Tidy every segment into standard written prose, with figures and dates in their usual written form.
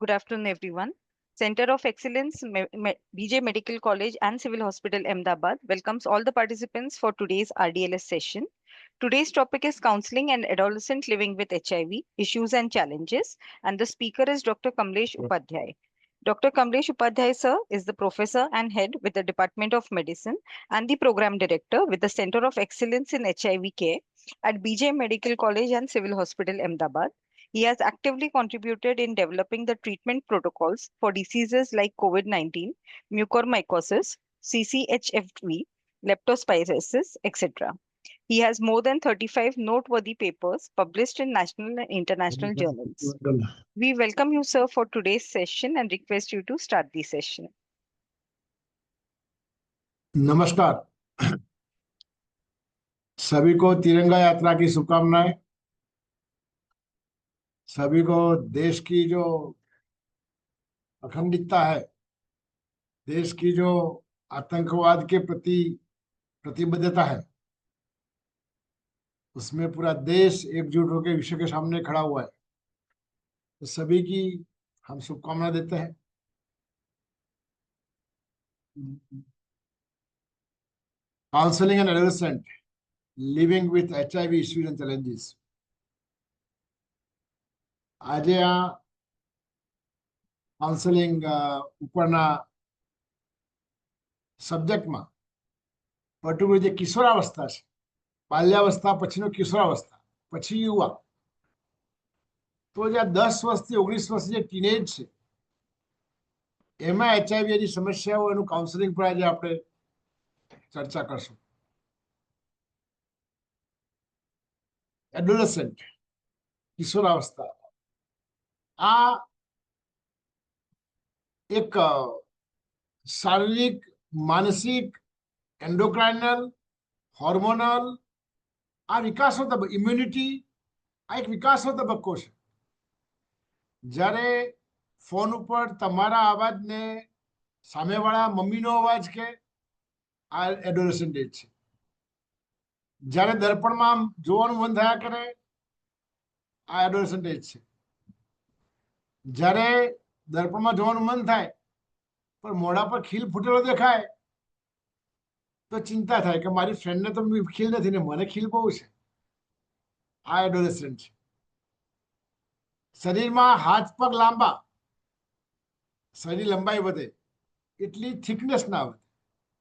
Good afternoon, everyone. Center of Excellence, BJ Medical College and Civil Hospital, Ahmedabad welcomes all the participants for today's RDLS session. Today's topic is counseling and adolescent living with HIV, issues and challenges, and the speaker is Dr. Kamlesh Upadhyay. Dr. Kamlesh Upadhyay, sir, is the professor and head with the Department of Medicine and the program director with the Center of Excellence in HIV care at BJ Medical College and Civil Hospital, Ahmedabad. He has actively contributed in developing the treatment protocols for diseases like COVID-19, mucormycosis, CCHFV, leptospirosis, etc. He has more than 35 noteworthy papers published in national and international journals. We welcome you, sir, for today's session and request you to start the session. नमस्कार, सभी को तिरंगा यात्रा की शुभकामनाएं। सभी को देश की जो अखंडता है, देश की जो आतंकवाद के प्रति प्रतिबद्धता है, उसमें पूरा देश एकजुट होकर विश्व के सामने खड़ा हुआ है। तो सभी की हम शुभकामना देते हैं। Counselling and adolescent living with HIV issues and challenges. આજે આ કાઉન્સેલિંગ ઉપરના સબ્જેક્ટમાં પર્ટિક્યુલર જે કિશોરાવસ્થા છે, બાલ્યાવસ્થા પછીનો કિશોરાવસ્થા પછી યુવા, તો જે 10 વર્ષથી 19 વર્ષ જે ટીનેજ છે એમાં HIV ની સમસ્યાઓ એનું કાઉન્સેલિંગ પર આજે આપણે ચર્ચા કરશું. એડોલેસન્ટ, કિશોરાવસ્થા આ એક શારીરિક, માનસિક, એન્ડોક્રાઇનલ, હોર્મોનલ આ વિકાસનો તબક્કો, ઇમ્યુનિટી આ એક વિકાસનો તબક્કો છે. જ્યારે ફોન ઉપર તમારા અવાજને સામેવાળા મમ્મીનો અવાજ કે આ એડોલેસન્ટ એજ છે. જ્યારે દર્પણમાં જોવાનું મન થયા કરે આ એડોલેસન્ટ એજ છે. જ્યારે દર્પણમાં જોવાનું મન થાય પણ મોઢા પર ખીલ ફૂટેલો દેખાય તો ચિંતા થાય કે મારી ફ્રેન્ડને તો ખીલ નથી ને મને ખીલ બહુ છે. આ એડોલેસન્ટ છે. શરીરમાં હાથ પગ લાંબા, શરીર લંબાઈ વધે એટલી થિકનેસ ના વધે.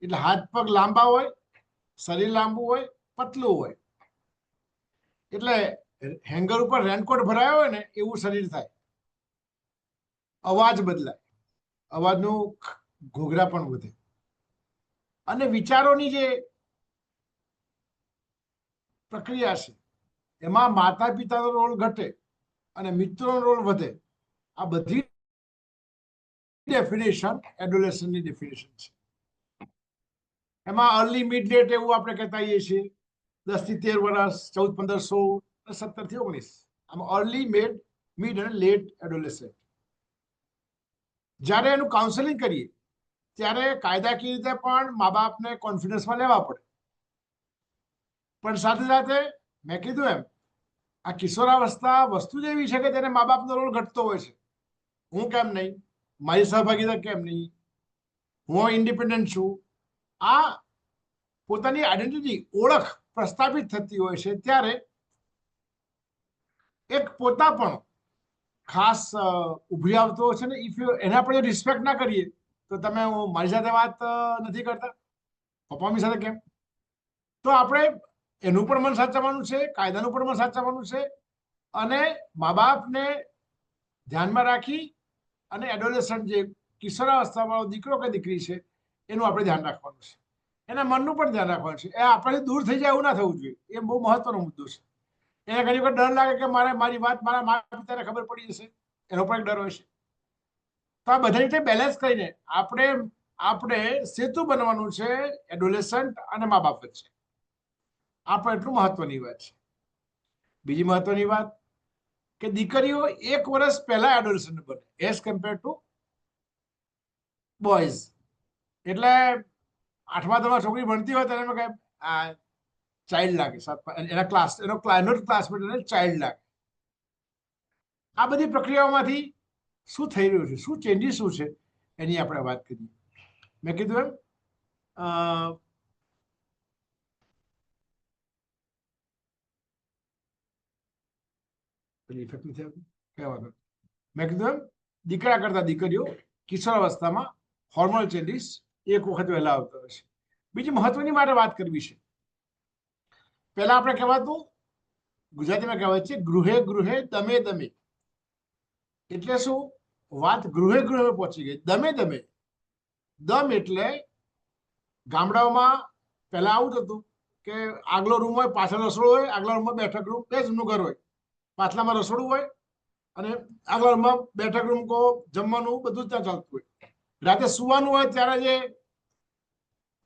એટલે હાથ પગ લાંબા હોય, શરીર લાંબુ હોય, પતલું હોય, એટલે હેંગર ઉપર રેનકોટ ભરાયો હોય ને એવું શરીર થાય. અવાજ બદલાય, અવાજનું ઘોઘરા પણ વધે અને વિચારોની જે પ્રક્રિયા છે એમાં માતા પિતાનો રોલ ઘટે અને મિત્રોનો રોલ વધે. આ બધી ડેફિનેશન એડોલેસન્ટની ડેફિનેશન છે. એમાં અર્લી મિડ લેટ એવું આપણે કહેતા હોઈએ છીએ. 10 થી 13 વર્ષ, 14, 15, 16, 17 થી 19, આમાં અર્લી મિડ અને લેટ એડોલેસન્ટ. જ્યારે એનું કાઉન્સેલિંગ કરીએ ત્યારે કાયદાકીય રીતે પણ મા બાપને કોન્ફિડન્સમાં લેવા પડે. પણ સાથે સાથે મેં કીધું એમ આ કિશોરાવસ્થા વસ્તુ જ એવી છે કે તેને મા બાપનો રોલ ઘટતો હોય છે. હું કેમ નહીં, મારી સહભાગીતા કેમ નહીં, હું ઇન્ડિપેન્ડન્ટ છું, આ પોતાની આઈડેન્ટિટી, ઓળખ પ્રસ્થાપિત થતી હોય છે ત્યારે એક પોતાપણો ખાસ ઉભરી આવતો હોય છે ને. ઇફ એના આપણે રિસ્પેક્ટ ના કરીએ તો તમે મારી સાથે વાત નથી કરતા, પપ્પા મમ્મી સાથે કેમ, તો આપણે એનું પણ મન સાચવવાનું છે, કાયદાનું પણ મન સાચવવાનું છે અને મા બાપને ધ્યાનમાં રાખી અને એડોલેસન્ટ જે કિશોરાવસ્થાવાળો દીકરો કે દીકરી છે એનું આપણે ધ્યાન રાખવાનું છે. એના મનનું પણ ધ્યાન રાખવાનું છે. એ આપણેથી દૂર થઈ જાય એવું ના થવું જોઈએ. એ બહુ મહત્વનો મુદ્દો છે. એને ઘણી વખત ડર લાગે કે મારી વાત મારા માતા પિતાને ખબર પડી જશે, એનો પણ એક ડર હોય છે. તો આ બધા રીતે બેલેન્સ કરીને આપણે સેતુ બનવાનું છે એડોલેસન્ટ અને મા બાપ વચ્ચે. આ પણ એટલું મહત્વની વાત છે. બીજી મહત્વની વાત કે દીકરીઓ 1 વર્ષ પહેલા એડોલેસન્ટ બને એઝ કમ્પેર ટુ બોયઝ. એટલે 8મા ધોરણમાં છોકરી ભણતી હોય ત્યારે એમ આ ચાઇલ્ડ લાગે, એનો ક્લાસમેટ એને ચાઇલ્ડ લાગે. આ બધી પ્રક્રિયાઓમાંથી શું થઈ રહ્યું છે, શું ચેન્જીસ શું છે એની આપણે વાત કરીએ. મેં કીધું એમ ઇફેક્ટ નથી આવતું, કઈ વાંધો. મેં કીધું એમ દીકરા કરતા દીકરીઓ કિશોરાવસ્થામાં હોર્મોનલ ચેન્જીસ એક વખત વહેલા આવતા હોય છે. બીજી મહત્વની મારે વાત કરવી છે. પહેલા આપણે કહેવાતું, ગુજરાતીમાં કહેવાય છે ગૃહે ગૃહે દમે દમે. એટલે શું? વાત ગૃહે ગૃહે પહોંચી ગઈ. દમે દમે, દમ એટલે ગામડાઓમાં પહેલા આવું જ હતું કે આગલો રૂમ હોય, પાછળ રસોડું હોય, આગલા રૂમમાં બેઠક રૂમ, બે જણનું ઘર હોય, પાછલામાં રસોડું હોય અને આગલા રૂમમાં બેઠક રૂમ કહો, જમવાનું બધું ત્યાં ચાલતું હોય. રાતે સુવાનું હોય ત્યારે જે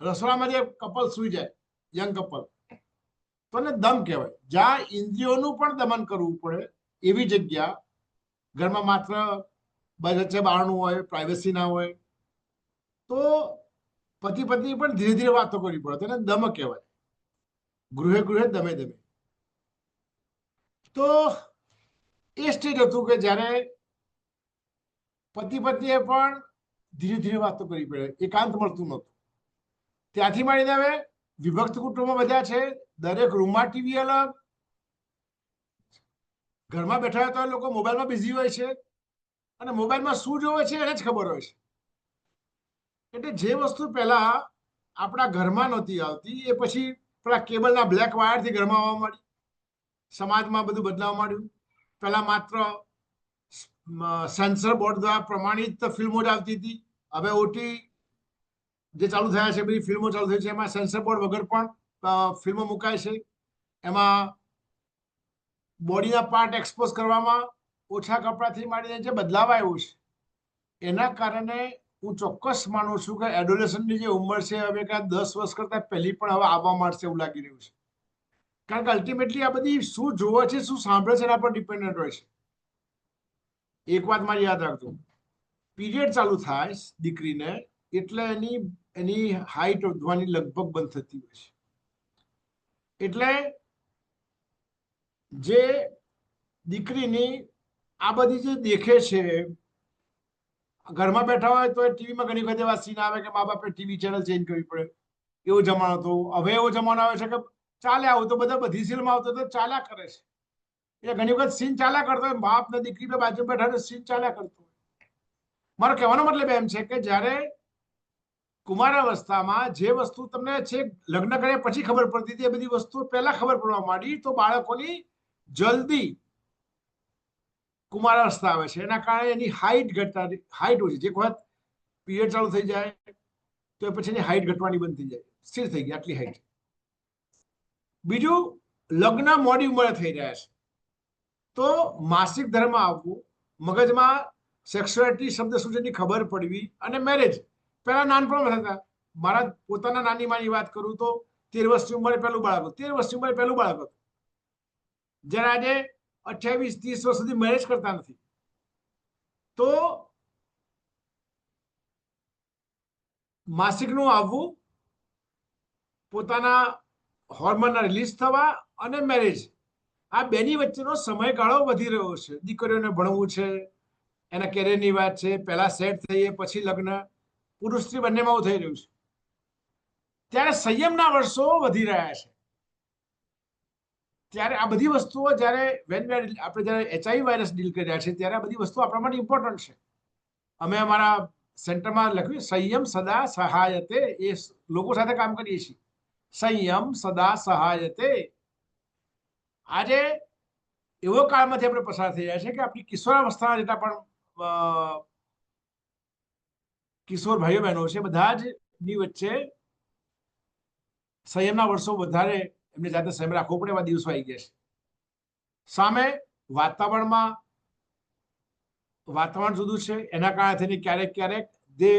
રસોડામાં જે કપલ સુઈ જાય, યંગ કપલ, તો એને દમ કહેવાય. જ્યાં ઇન્દ્રિયોનું પણ દમન કરવું પડે એવી જગ્યા, ઘરમાં માત્ર વચ્ચે બારણું હોય, પ્રાઇવસી ના હોય, તો પતિ પત્ની પણ ધીરે ધીરે વાતો કરવી પડે, તેને દમ કહેવાય. ગૃહે ગૃહે દમે દમે. તો એ સ્ટેજ હતું કે જ્યારે પતિ પત્નીએ પણ ધીરે ધીરે વાતો કરવી પડે, એકાંત મળતું નહોતું. ત્યાંથી માંડીને હવે વિભક્ત કુટુંબો બધા છે, દરેક રૂમમાં ટીવી અલગ, ઘરમાં બેઠા હોય તો લોકો મોબાઈલમાં બિઝી હોય છે અને મોબાઈલમાં શું જોવે છે એને જ ખબર હોય છે. એટલે જે વસ્તુ પહેલા આપણા ઘરમાં નહોતી આવતી એ પછી પેલા કેબલના બ્લેક વાયરથી ઘરમાં આવવા માંડી, સમાજમાં બધું બદલાવા માંડ્યું. પહેલા માત્ર સેન્સર બોર્ડ દ્વારા પ્રમાણિત ફિલ્મો જ આવતી હતી. હવે ઓટી જે ચાલુ થયા છે, બધી ફિલ્મો ચાલુ થઈ છે, એમાં સેન્સર બોર્ડ વગર પણ ફિલ્મો મુકાય છે. એમાં બોડીના પાર્ટ એક્સપોઝ કરવામાં ઓછા કપડાથી માંડીને જે બદલાવ આવ્યો છે, એના કારણે હું ચોક્કસ માનું છું કે એડોલેશનની જે ઉંમર છે હવે કાં 10 વર્ષ કરતા પહેલી પણ હવે આવવા માંડશે એવું લાગી રહ્યું છે. કારણ કે અલ્ટિમેટલી આ બધી શું જોવે છે, શું સાંભળે છે એના પર ડિપેન્ડન્ટ હોય છે. એક વાત મારી યાદ રાખજો, પીરિયડ ચાલુ થાય દીકરીને એટલે એની હાઈટ વધવાની લગભગ બંધ થતી હોય છે. એટલે જે દીકરીની આ બધી જે દેખે છે, ઘરમાં બેઠા હોય તો ટીવીમાં ઘણી વખત એવા સીન આવે કે મા બાપે ટીવી ચેનલ ચેન્જ કરવી પડે, એવો જમાનો હતો. હવે એવો જમાનો આવે છે કે ચાલે આવું તો બધા બધી સિનેમા આવતો તો ચાલ્યા કરે છે. એટલે ઘણી વખત સીન ચાલ્યા કરતો હોય, બાપ ને દીકરી બે બાજુ બેઠા સીન ચાલ્યા કરતો હોય. મારો કહેવાનો મતલબ એમ છે કે જ્યારે કુમારાવસ્થામાં જે વસ્તુ તમને છે લગ્ન કર્યા પછી ખબર પડતી હતી, એ બધી વસ્તુ પહેલા ખબર પડવા માંડી, તો બાળકોની જલ્દી કુમારાવસ્થા આવે છે. એના કારણે એની હાઈટ હાઈટ ઓછી. જે વખત પીરિયડ ચાલુ થઈ જાય તો પછી એની હાઈટ ઘટવાની બંધ થઈ જાય, સ્થિર થઈ ગઈ આટલી હાઈટ. બીજું, લગ્ન મોડી ઉંમરે થઈ રહ્યા છે, તો માસિક ધર્મ આવવું, મગજમાં સેક્સ્યુઆલિટી શબ્દ શું છે એની ખબર પડવી, અને મેરેજ પહેલા નાનપણમાં થતા. મારા પોતાના નાની માની વાત કરું તો 13 વર્ષની ઉંમરે પહેલું બાળક હતું, 13 વર્ષની ઉંમરે પહેલું બાળક હતું. જ્યારે આજે 28-30 વર્ષ સુધી મેરેજ કરતા નથી. તો માસિકનું આવવું, પોતાના હોર્મોનના રિલીઝ થવા અને મેરેજ, આ બેની વચ્ચેનો સમયગાળો વધી રહ્યો છે. દીકરીઓને ભણવું છે, એના કેરિયરની વાત છે, પહેલા સેટ થઈએ પછી લગ્ન, પુરુષ સ્ત્રી બંનેમાં આવું થઈ રહ્યું છે. ત્યારે સંયમના વર્ષો વધી રહ્યા છે. ત્યારે આ બધી વસ્તુઓ જ્યારે આપણે જ્યારે HIV વાયરસ ડીલ કરી રહ્યા છે, ત્યારે આ બધી વસ્તુઓ આપણા માટે ઇમ્પોર્ટન્ટ છે. અમે અમારા સેન્ટરમાં લખ્યું સંયમ સદા સહાયતે, એ લોકો સાથે કામ કરીએ છીએ. સંયમ સદા સહાયતે. આજે એવો કાળમાંથી આપણે પસાર થઈ રહ્યા છે કે આપણી કિશોરાવસ્થાના જેટલા પણ કિશોર ભાઈઓ બહેનો છે, બધા જ ની વચ્ચે સંયમના વર્ષો વધારે એમને જાતે સંયમ રાખવો પડે એવા દિવસો આવી ગયા છે. સામે વાતાવરણ જુદું છે, એના કારણે થઈને ક્યારેક ક્યારેક જે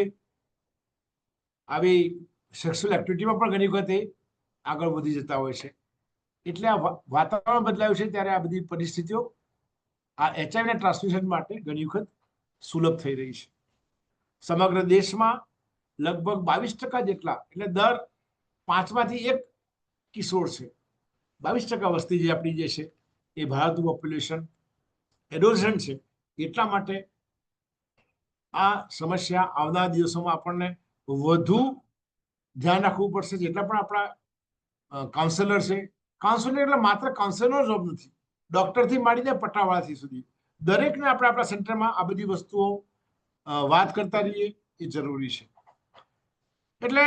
આવી સેક્સ્યુઅલ એક્ટિવિટીમાં પણ ઘણી વખત આગળ વધી જતા હોય છે. એટલે આ વાતાવરણ બદલાયું છે ત્યારે આ બધી પરિસ્થિતિઓ આ HIV ટ્રાન્સમિશન માટે ઘણી વખત સુલભ થઈ રહી છે. સમગ્ર દેશમાં લગભગ 22% જેટલા, એટલે દર 5માંથી 1 કિશોર છે. 22% વસ્તી જે આપણી જે છે એ ભારતનું પોપ્યુલેશન એડોલસન્ટ છે. એટલા માટે આ સમસ્યા આવનારા દિવસોમાં આપણને વધુ ધ્યાન રાખવું પડશે. જેટલા પણ આપણા કાઉન્સેલર છે, કાઉન્સેલર એટલે માત્ર કાઉન્સેલરનો જોબ નથી, ડોક્ટરથી માંડીને પટ્ટાવાળાથી સુધી દરેકને આપણે આપણા સેન્ટરમાં આ બધી વસ્તુઓ વાત કરતા રહીએ એ જરૂરી છે. એટલે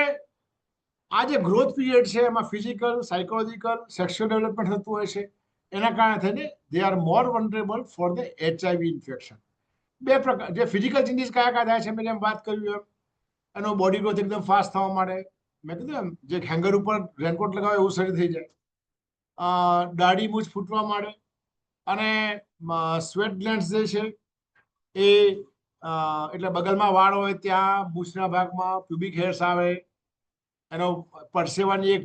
આ જે ગ્રોથ પીરિયડ છે એમાં ફિઝિકલ, સાયકોલોજીકલ, સેક્સ્યુઅલ ડેવલપમેન્ટ થતું હોય છે. એના કારણે થઈને they are more vulnerable for the HIV infection. બે પ્રકાર, જે ફિઝિકલ ચેન્જીસ કયા કયા થાય છે મેં જેમ વાત કર્યું એમ, એનો બોડી ગ્રોથ એકદમ ફાસ્ટ થવા માંડે. મેં કીધું એમ, જે હેંગર ઉપર રેનકોટ લગાવે એવું શરીર થઈ જાય. દાઢી મૂછ ફૂટવા માંડે અને સ્વેટ ગ્લેન્ડ્સ જે છે એ એટલે બગલમાં વાળ હોય ત્યાં મૂછના ભાગમાં પ્યુબિક હેર્સ આવે. એનો પરસેવાની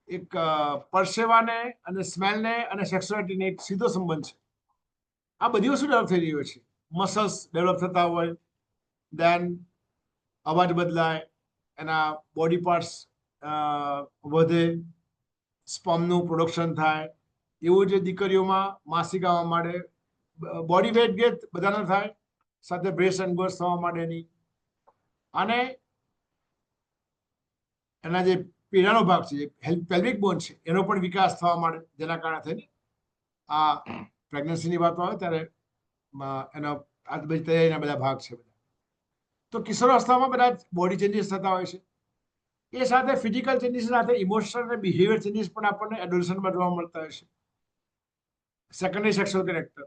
એક પરસેવાને અને સ્મેલને અને સેક્સ્યુઆલિટીને એક સીધો સંબંધ છે. આ બધી વસ્તુ ડેવલપ થઈ રહી હોય છે. મસલ્સ ડેવલપ થતા હોય, દેન અવાજ બદલાય, એના બોડી પાર્ટ્સ વધે, સ્પર્મનું પ્રોડક્શન થાય. એવું જે દીકરીઓમાં માસિક આવવા માંડે, બોડી વેટ ગેઇન બધાને થાય, સાથે બ્રેસ્ટ એન્ગર્સ થવા માંડે. અને એના જે પીડાનો ભાગ છે, પેલ્વિક બોન છે, એનો પણ વિકાસ થવા માંડે, જેના કારણે થઈને આ પ્રેગ્નન્સીની વાતો આવે ત્યારે એનો આ બધી તૈયારીના બધા ભાગ છે. તો કિશોરાવસ્થામાં બધા બોડી ચેન્જીસ થતા હોય છે. એ સાથે ફિઝિકલ ચેન્જીસ સાથે ઇમોશનલ અને બિહેવિયર ચેન્જીસ પણ આપણને એડોલસન્ટમાં જોવા મળતા હોય છે. સેકન્ડરી સેક્સ્યુઅલ કેરેક્ટર,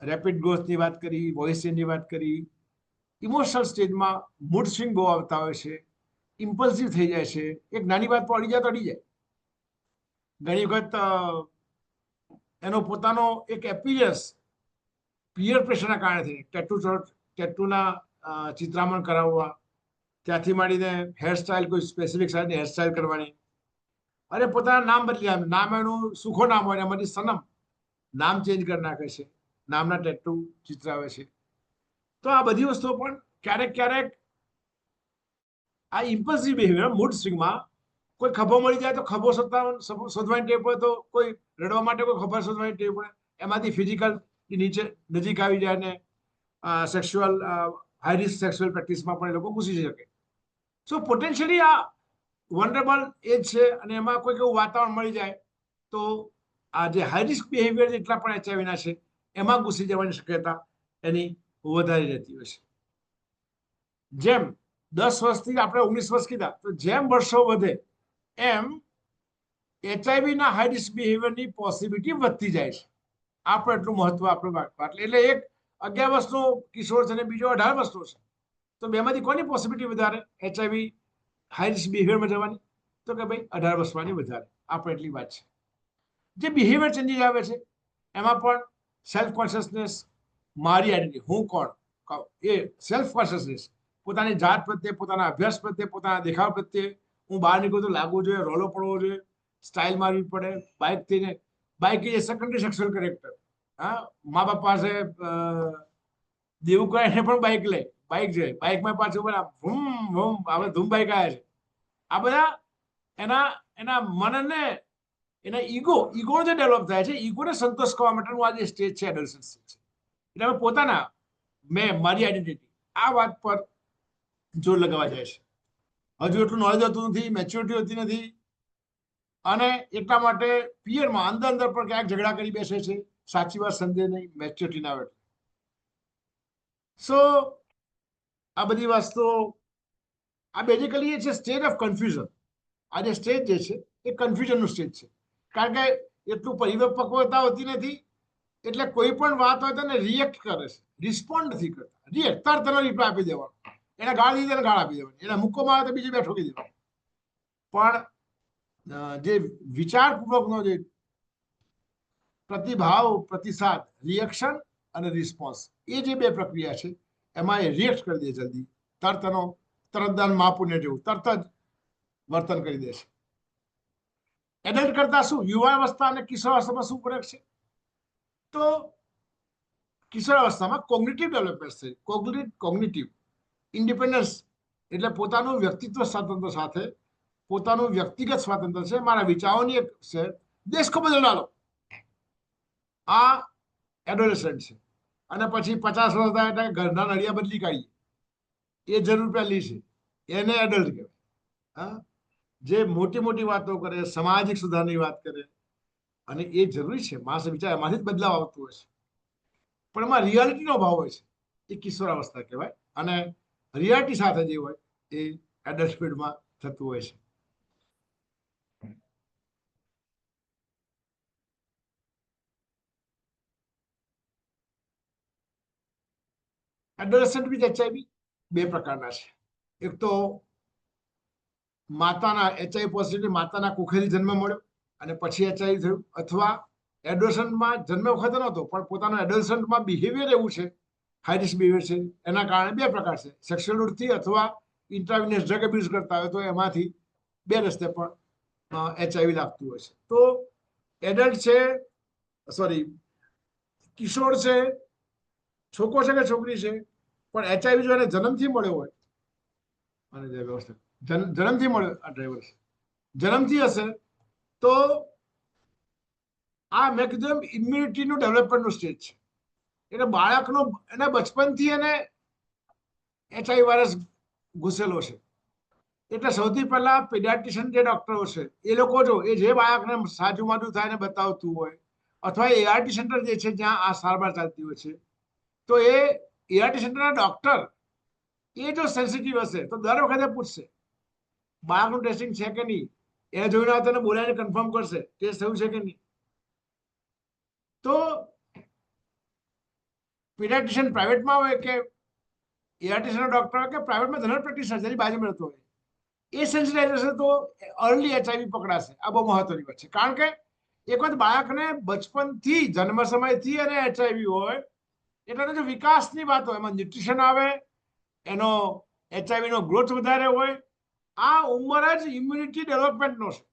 રેપિડ ગ્રોથની વાત કરી, વોઇસ ચેન્જની વાત કરી. ઇમોશનલ સ્ટેજમાં મૂડ સ્વિંગ બહુ આવતા હોય છે, ઇમ્પલ્સિવ થઈ જાય છે, એક નાની વાત પર અડી જાય તો અડી જાય. ઘણી વખત એનો પોતાનો એક એપિયરન્સ પિયર પ્રેશરના કારણે ટેટુના ચિત્રામણ કરાવવા, ત્યાંથી માંડીને હેરસ્ટાઇલ, કોઈ સ્પેસિફિક સાઈડની હેરસ્ટાઇલ કરવાની, અને પોતાના નામ બદલી આવે. નામ એનું સુખો નામ હોય, એમાંથી સનમ નામ ચેન્જ કરી નાખે છે, નામના ટેટુ ચિત્રાવે છે. તો આ બધી વસ્તુઓ પણ ક્યારેક ક્યારેક આ ઇમ્પલ્સિવ બિહેવિયર, મૂડ સ્વિંગમાં કોઈ ખભો મળી જાય તો ખભો શોધવાની ટેવ પડે, તો કોઈ રડવા માટે કોઈ ખભા શોધવાની ટેવ પડે, એમાંથી ફિઝિકલ નીચે નજીક આવી જાય ને સેક્સ્યુઅલ હાઈ રિસ્ક સેક્સ્યુઅલ પ્રેક્ટિસમાં પણ એ લોકો ઘૂસી શકે. સો પોટેન્શિયલી આ વનરેબલ એજ છે, અને એમાં કોઈક એવું વાતાવરણ મળી જાય તો આ જે હાઈ રિસ્ક બિહેવિયર જેટલા પણ એચઆઈવીના છે એમાં ઘૂસી જવાની શક્યતા એની વધારી રહેતી હોય છે. જેમ 10 વર્ષથી આપણે 19 વર્ષ કીધા, તો જેમ વર્ષો વધે એમ એચઆઈવીના હાઈ રિસ્ક બિહેવિયરની પોસિબિલિટી વધતી જાય છે. આ પણ એટલું મહત્વ આપણે એટલે એક 11 વર્ષનો કિશોર છે અને બીજો 18 વર્ષનો છે, તો બેમાંથી કોની પોસિબિલિટી વધારે એચઆઈવી હાઈ રિસ્ક બિહેવિયરમાં જવાની? તો કે ભાઈ 18 વર્ષવાની વધારે. આ પણ એટલી વાત છે. જે બિહેવિયર ચેન્જીસ આવે છે એમાં પણ સેલ્ફ કોન્શિયસનેસ, મારી આઈડેન્ટિટી, હું કોણ, એ સેલ્ફ કોન્શિયસનેસ, પોતાની જાત પ્રત્યે, પોતાના અભ્યાસ પ્રત્યે, પોતાના દેખાવ પ્રત્યે, હું બહાર નીકળું તો લાગવું જોઈએ, રોલો પડવો જોઈએ, સ્ટાઇલ મારવી પડે. Bike is secondary sexual character. હા, મા બાપ પાસે દેવું કરે પણ બાઇક લે, બાઇક જોઈએ, બાઇકમાં પાછું બધા ભૂમ ભૂમ, હવે ધૂમ બાઇક આવ્યા છે. આ બધા એના મનને, એના ઈગો જે ડેવલપ થાય છે, ઈગોને સંતોષ કરવા માટેનું આ જે સ્ટેજ છે એડોલસન્ટ સ્ટેજ છે. એટલે હવે પોતાના મારી આઈડેન્ટિટી, આ વાત પર જોર લગાવવા જાય છે. હજુ એટલું નોલેજ હોતું નથી, મેચ્યોરિટી હોતી નથી, અને એટલા માટે પિયરમાં અંદર પણ ક્યાંક ઝઘડા કરી બેસે છે, સાચી વાત સમજે નહીં, મેચ્યોરિટી ના આવે. સો આ બધી વસ્તુઓ, આ બેઝિકલી એ છે સ્ટેજ ઓફ કન્ફ્યુઝન. આ જે સ્ટેજ જે છે એ કન્ફ્યુઝનનું સ્ટેજ છે, કારણ કે એટલું પરિપક્વતા હોતી નથી, એટલે કોઈ પણ વાત હોય તો રિએક્ટ કરે છે, રિસ્પોન્ડ નથી કરતા. રિએક્ટ તરત રિપ્લાય આપી દેવાનો, એને ગાળ દીધી ગાળ આપી દેવાની, એને મુક્કો મારે તો બીજી બે ઠોકી દેવાની. પણ જે વિચારપૂર્વકનો જે પ્રતિભાવ, પ્રતિસાદ, રિએક્શન અને રિસ્પોન્સ, એ જે બે પ્રક્રિયા છે એમાં એ રિએક્ટ કરી દે જલ્દી, તરત માપુને જેવું તરત જ વર્તન કરી દે છે. એડલ્ટ કરતા શું યુવાવસ્થા અને કિશોરાવસ્થામાં શું ફરક છે? તો કિશોરાવસ્થામાં કોગ્નિટિવ ડેવલપમેન્ટ છે. કોગ્નિટિવ ઇન્ડિપેન્ડન્સ એટલે પોતાનું વ્યક્તિત્વ સ્વાતંત્ર્ય સાથે પોતાનું વ્યક્તિગત સ્વાતંત્ર્ય છે, મારા વિચારોની એક છે, દેશ કો બદલ ડાલો, આ એડોલેસન્ટ છે. અને પછી 50 વર્ષ થાય એટલે ઘરના નળિયા બદલી કાઢીએ, એ જરૂર પહેલી છે, એને એડલ્ટ કહેવાય. હા, જે મોટી મોટી વાતો કરે, સામાજિક સુધારની વાત કરે, અને એ જરૂરી છે, માણસ વિચાર એમાંથી જ બદલાવ આવતો હોય છે, પણ એમાં રિયાલિટીનો ભાવ હોય છે, એ કિશોરાવસ્થા કહેવાય. અને રિયાલિટી સાથે જે હોય એ એડલ્ટ સ્પીડમાં થતું હોય છે. એડોલેસન્ટ વિથ એચઆઈવી બે પ્રકારના છે. એક તો માતાના એચઆઈવી પોઝિટિવ માતાના કુખેથી જન્મ મળ્યો અને પછી એચઆઈવી થયું, અથવા એડોલસન્ટમાં જન્મ વખતે નહોતો પણ પોતાનો એડોલસન્ટમાં બિહેવિયર એવું છે, હાઈ રિસ્ક બિહેવિયર છે, એના કારણે બે પ્રકાર છે, સેક્સ્યુઅલ રૂટથી અથવા ઇન્ટ્રાવિનસ ડ્રગ એબ્યુઝ કરતા હોય તો એમાંથી બે રસ્તે પણ એચઆઈવી લાગતું હોય છે. તો એડલ્ટ છે, સોરી, કિશોર છે, છોકરો છે કે છોકરી છે, પણ એચઆઈવી જો એને જન્મથી મળ્યો હોય, અને જે વ્યવસ્થિત જન્મથી મળ્યો, આ ડ્રાઈવર છે, જન્મથી હશે તો આ મેં કીધું એમ ઇમ્યુનિટીનું ડેવલપમેન્ટનું સ્ટેજ છે. એટલે બાળકનો એને બચપનથી એને એચઆઈવી વાયરસ ઘૂસેલો છે. એટલે સૌથી પહેલા પીડિયાટ્રિશિયન જે ડોક્ટરો છે એ લોકો જો એ જે બાળકને સાજુ માજુ થાય ને બતાવતું હોય, અથવા એઆરટી સેન્ટર જે છે જ્યાં આ સારવાર ચાલતી હોય છે, તો એ એઆરટી સેન્ટરના ડોક્ટર એ જો સેન્સિટિવ હશે તો દર વખતે પૂછશે બાળકનું ટેસ્ટિંગ છે કે નહીં, એ જોઈને તને બોલાવીને કન્ફર્મ કરશે ટેસ્ટ થયું છે કે નહીં. તો પીડિયાટ્રિશિયન પ્રાઇવેટમાં હોય કે એઆરટીસીનો ડોક્ટર હોય કે પ્રાઇવેટમાં જનરલ પ્રેક્ટિસ સર્જરી બાજુમાં રહેતો હોય, એ સેન્સિટાઇઝ હશે તો અર્લી એચઆઈવી પકડાશે. આ બહુ મહત્વની વાત છે, કારણ કે એક વખત બાળકને બચપનથી જન્મ સમયથી અને એચઆઈવી હોય એટલે જો વિકાસની વાત હોય, એમાં ન્યુટ્રિશન આવે, એનો એચઆઈવીનો ગ્રોથ વધારે હોય, આ ઉંમર જ ઇમ્યુનિટી ડેવલપમેન્ટનો છે.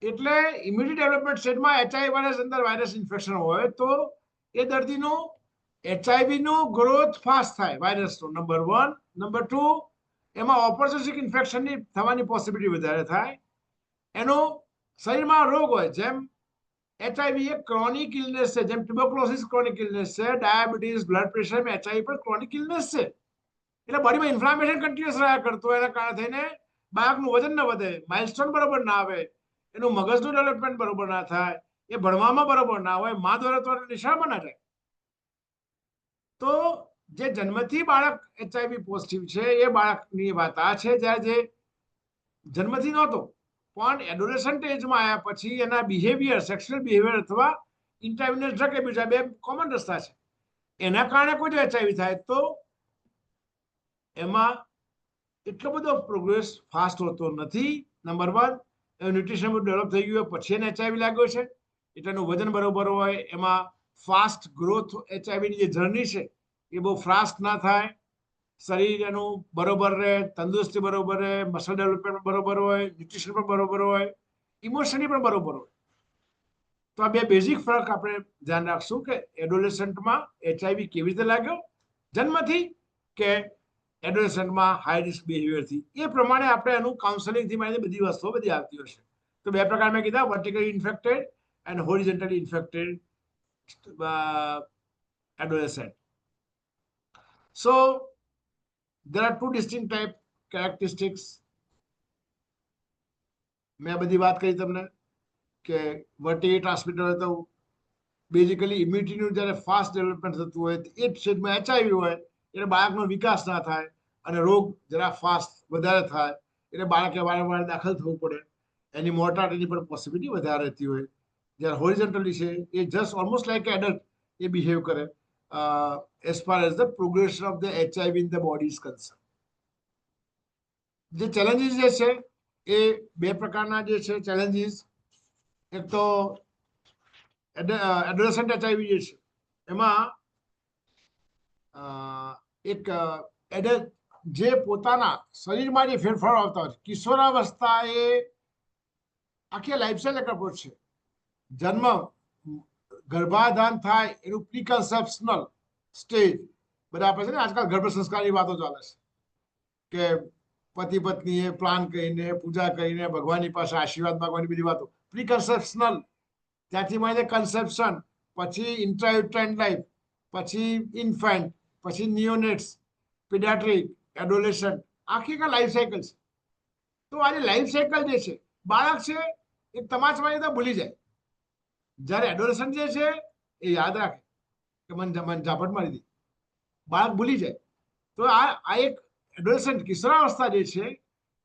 એટલે ઇમ્યુનિટી ડેવલપમેન્ટ સ્ટેજમાં એચઆઈવી વાયરસ અંદર વાયરસ ઇન્ફેક્શન હોય તો એ દર્દીનું એચઆઈવીનું ગ્રોથ ફાસ્ટ થાય, વાયરસનો, નંબર 1. નંબર 2, એમાં ઓપોર્ચ્યુનિસ્ટિક ઇન્ફેક્શનની થવાની પોસિબિલિટી વધારે થાય. એનો શરીરમાં રોગ હોય, જેમ એચઆઈવી એક ક્રોનિક ઇલનેસ છે, જેમ ટ્યુબરક્લોસિસ ક્રોનિક ઇલનેસ છે, ડાયાબિટીસ, બ્લડ પ્રેશર, એચઆઈવી પણ ક્રોનિક ઇલનેસ છે. એટલે બોડીમાં ઇન્ફ્લામેશન કન્ટિન્યુઅસ રહ્યા કરતો હોય, એના કારણે થઈને બાળકનું વજન ન વધે, માઇલસ્ટોન બરોબર ના આવે, એનું મગજનું ડેવલપમેન્ટ બરોબર ના થાય, એ ભણવામાં બરોબર ના હોય, મા દ્વારા તો નિશાળમાં ના જાય. તો જે જન્મથી બાળક એચઆઈવી પોઝિટિવ છે એ બાળકની વાત આ છે, જ્યારે જે જન્મથી નહોતો પણ એડોલેસન્ટ એજમાં આવ્યા પછી એના બિહેવિયર, સેક્સ્યુઅલ બિહેવિયર અથવા ઇન્ટ્રાવિનસ ડ્રગ એબ્યુઝ, આ બે કોમન રસ્તા છે. એના કારણે કોઈ જો એચઆઈવી થાય તો એમાં એટલો બધો પ્રોગ્રેસ ફાસ્ટ હોતો નથી. નંબર 1, ન્યુટ્રિશન ડેવલપ થઈ ગયું હોય પછી એને એચઆઈવી લાગ્યો છે, એટલે એનું વજન બરોબર હોય, એમાં ફાસ્ટ ગ્રોથ એચઆઈવીની જે જર્ની છે એ બહુ ફાસ્ટ ના થાય, શરીર એનું બરોબર રહે, તંદુરસ્તી બરોબર રહે, મસલ ડેવલપમેન્ટ બરોબર હોય, ન્યુટ્રિશન પણ બરોબર હોય, ઇમોશનલી પણ બરોબર હોય. તો આ બે બેઝિક ફરક આપણે ધ્યાન રાખશું કે એડોલેસન્ટમાં એચઆઈવી કેવી રીતે લાગ્યો જન્મથી, કે એડોલેસન્ટમાં હાઈ રિસ્ક બિહેવિયરથી. એ પ્રમાણે આપણે એનું કાઉન્સેલિંગથી માંડીને બધી વસ્તુઓ બધી આવતી હશે. તો બે પ્રકાર મેં કીધા, vertically infected and horizontally infected adolescent. So there are two distinct type characteristics. મેં બધી વાત કરી તમને કે વર્ટિકલી ટ્રાન્સમિટર હોય તો બેઝિકલી ઇમ્યુનિટીનું જ્યારે ફાસ્ટ ડેવલપમેન્ટ થતું હોય એ જ સ્ટેજમાં એચઆઈવી હોય એટલે બાળકનો વિકાસ ના થાય અને રોગ જરા ફાસ્ટ વધારે થાય એટલે બાળકે વારંવાર દાખલ થવું પડે, એની મોર્ટાલિટીની પણ પોસિબિલિટી વધારે રહેતી હોય. જ્યારે હોરિઝોન્ટલી છે એ જસ્ટ ઓલમોસ્ટ લાઈક એડલ્ટ એ બિહેવ કરે as far as the progression of the HIV in the body is concerned. જે ચેલેન્જીસ જે છે એ બે પ્રકારના જે છે ચેલેન્જીસ. એક તો એડોલેસન્ટ એચઆઈવી જે છે એમાં એક એડલ્ટ જે પોતાના શરીરમાં જે ફેરફારો આવતા હોય છે, કિશોરાવસ્થા એ આખી લાઈફસ્ટાઈલ એક અપ્રોચ છે. જન્મ, ગર્ભાધાન થાય એનું પ્રિકન્સેપ્શનલ સ્ટેજ, બધા આપણે છે ને આજકાલ ગર્ભ સંસ્કારની વાતો ચાલે છે કે પતિ પત્નીએ પ્લાન કરીને, પૂજા કરીને, ભગવાનની પાસે આશીર્વાદ માંગવાની બધી વાતો. પ્રિકન્સેપ્શનલ, ત્યાંથી માંડીને કન્સેપ્શન, પછી ઇન્ટ્રાયુટ્રાઇન લાઈફ, પછી ઇન્ફન્ટ, પછી નિયોનેટ્સ, પીડિયાટ્રિક, એડોલેસન્ટ, આખી એક લાઈફ સાયકલ છે. તો આજે લાઈફ સાયકલ જે છે, બાળક છે એ તમાચમાં તો ભૂલી જાય. જ્યારે એડોલેસન્ટ જે છે એ યાદ રાખે કે મને ઝાપટ મારી દી, બાળક ભૂલી જાય. તો આ એક એડોલેસન્ટ કિશોરાવસ્થા જે છે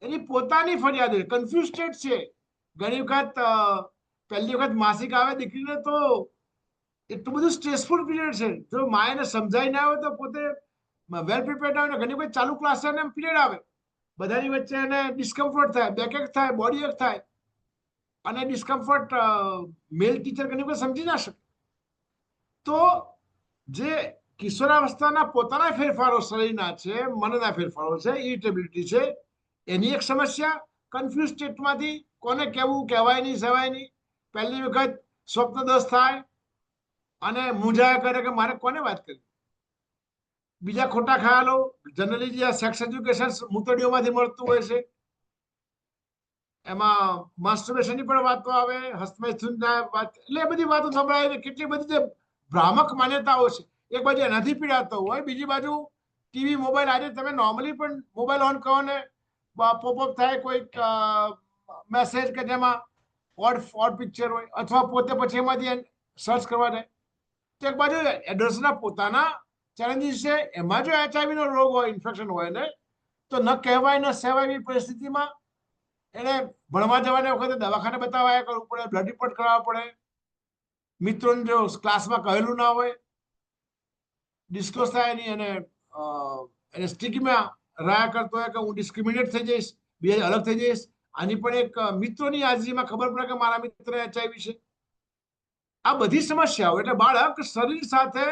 એની પોતાની ફરિયાદ છે, કન્ફ્યુઝ સ્ટેટ છે. ઘણી વખત પહેલી વખત માસિક આવે દીકરીને તો એટલું બધું સ્ટ્રેસફુલ પીરિયડ છે. જો મા એને સમજાઈ ના આવે તો પોતે વેલ પ્રિપેર્ડ આવે, ઘણી વખત ચાલુ ક્લાસ એને પીરિયડ આવે, બધાની વચ્ચે એને ડિસ્કમ્ફર્ટ થાય, બેક એક થાય, બોડી એક થાય, અને ડિસ્કમ્ફર્ટ મેલ ટીચર ઘણી વખત સમજી ના શકે. તો જે કિશોરાવસ્થાના પોતાના ફેરફારો શરીરના છે, મનના ફેરફારો છે, ઇરિટેબિલિટી છે, એની એક સમસ્યા. કન્ફ્યુઝ સ્ટેટમાંથી કોને કહેવું, કહેવાય નહીં, સવાય નહીં. પહેલી વખત સ્વપ્નદોષ થાય અને મૂંઝાયા કરે કે મારે કોને વાત કરી. બીજા ખોટા ખ્યાલો, જનરલી જે સેક્સ એજ્યુકેશન મૂતડીઓમાંથી મળતું હોય છે, એમાં માસ્ટરબેશનની પણ વાતો આવે, હસ્તમૈથુનના વાત, એટલે એ બધી વાતો સંભળાય. કેટલી બધી જે ભ્રામક માન્યતાઓ છે. એક બાજુ એનાથી પીડાતો હોય, બીજી બાજુ ટીવી, મોબાઈલ. આજે તમે નોર્મલી પણ મોબાઈલ ઓન કરો ને પોપઅપ થાય કોઈક મેસેજ કે જેમાં ઓડ પિક્ચર હોય, અથવા પોતે પછી એમાંથી સર્ચ કરવા જાય. તો એક બાજુ એડલ્ટ્સના પોતાના ચેલેન્જીસ છે, એમાં જો HIV નો રોગ હોય, ઇન્ફેક્શન હોય ને, તો ન કહેવાય ન સેવાય એવી પરિસ્થિતિમાં એને ભણવા જવાને વખતે દવાખાને બતાવવા કરવું પડે, બ્લડ રિપોર્ટ કરાવવા પડે. મિત્રોને જો ક્લાસમાં કહેલું ના હોય, ડિસ્ક્લોઝ થાય નહીં, અને એને સ્ટિગ્મા રહ્યા કરતો હોય કે હું ડિસ્ક્રિમિનેટ થઈ જઈશ, બીજા અલગ થઈ જઈશ. આની પણ એક મિત્રોની હાજરીમાં ખબર પડે કે મારા મિત્ર HIV છે. આ બધી સમસ્યાઓ, એટલે બાળક શરીર સાથે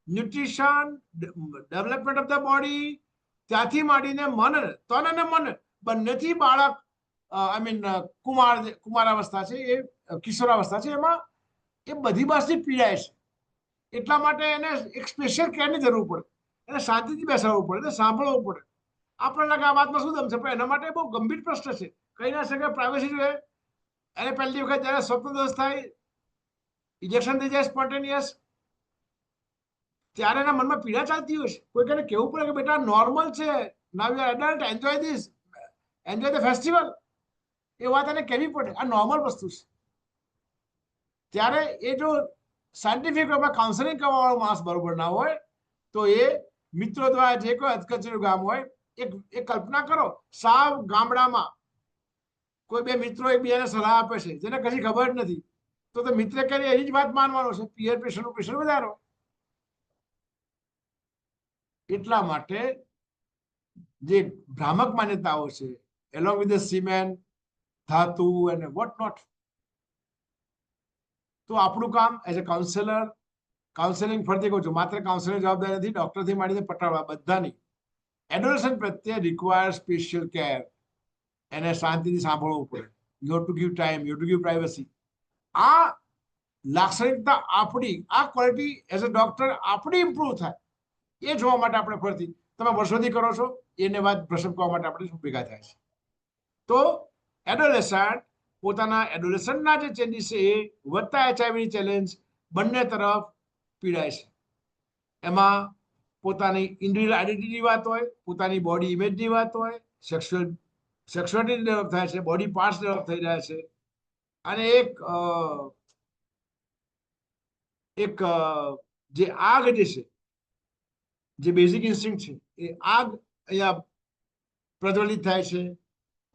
nutrition, development of the body, ત્યાંથી માંડીને મન, તન અને મન બંનેથી બાળક આઈ મીન કુમારાવસ્થા છે, એ કિશોરાવસ્થા છે, એમાં એ બધી બાજુથી પીડાય છે. એટલા માટે એને એક સ્પેશિયલ કેરની જરૂર પડે, એને શાંતિથી બેસાડવું પડે, એને સાંભળવું પડે. આપણને લાગે આ વાતમાં શું દમ છે, પણ એના માટે બહુ ગંભીર પ્રશ્ન છે. કહી ના શકે, પ્રાઇવસી જોઈએ. એને પહેલી વખત જયારે સ્વપ્નદોષ થાય, ઇન્જેક્શન થઈ જાય સ્પોન્ટેનિયસ, ત્યારે એના મનમાં પીડા ચાલતી હોય છે. કોઈ તેને કહેવું પડે કે બેટા નોર્મલ છે, now you are adult, enjoy this, enjoy the festival. એ વાત એને કહેવી પડે, આ નોર્મલ વસ્તુ છે. ત્યારે એ જો સાયન્ટિફિક કાઉન્સેલિંગ કરવા વાળો માણસ બરોબર ના હોય, તો એ મિત્રો દ્વારા જે કોઈ અધકચરું ગામ હોય, એક કલ્પના કરો, સાવ ગામડામાં કોઈ બે મિત્રો એકબીજાને સલાહ આપે છે, જેને કશી ખબર નથી, તો મિત્ર કરી એની જ વાત માનવાનો છે. પિયર પ્રેશરનું પ્રેશર વધારો. એટલા માટે જે ભ્રામક માન્યતાઓ છે, એલોંગ વિથ ધ સીમેન, ધાતુ અને વોટ નોટ. તો આપણું કામ એઝ અ કાઉન્સેલર, કાઉન્સેલિંગ ફરતી કહું છું, માત્ર કાઉન્સેલર જવાબદારી નથી, ડોક્ટરથી માંડીને પટાડવા બધાની. એડોલેસન્ટ પ્રત્યે રિક્વાયર સ્પેશિયલ કેર. એને શાંતિથી સાંભળવું પડે. You have to give time, you have to give privacy. આ લાક્ષણિકતા આપણી, આ ક્વોલિટી એઝ અ ડોક્ટર આપણી ઇમ્પ્રુવ થાય, એ જોવા માટે આપણે ફરતી, તમે વર્ષોથી કરો છો, એને વાત પ્રસંગવા માટે આપણે ભેગા થાય છે. તો એડોલેસન્ટ પોતાના એડોલેસન્ટના જે ચેન્જીસ છે, એ વધતા HIV ચેલેન્જ બંને તરફ પીડાય છે. એમાં પોતાની ઇન્ડિવિડ્યુઅલ આઈડેન્ટિટીની વાત હોય, પોતાની બોડી ઇમેજની વાત હોય, સેક્સ્યુઅલિટી ડેવલપ થાય છે, બોડી પાર્ટ્સ ડેવલપ થઈ રહ્યા છે. અને એક જે આગ જે છે, જે બેઝિક ઇન્સ્ટિંક્ટ છે, એ આગ અહીંયા પ્રજ્વલિત થાય છે.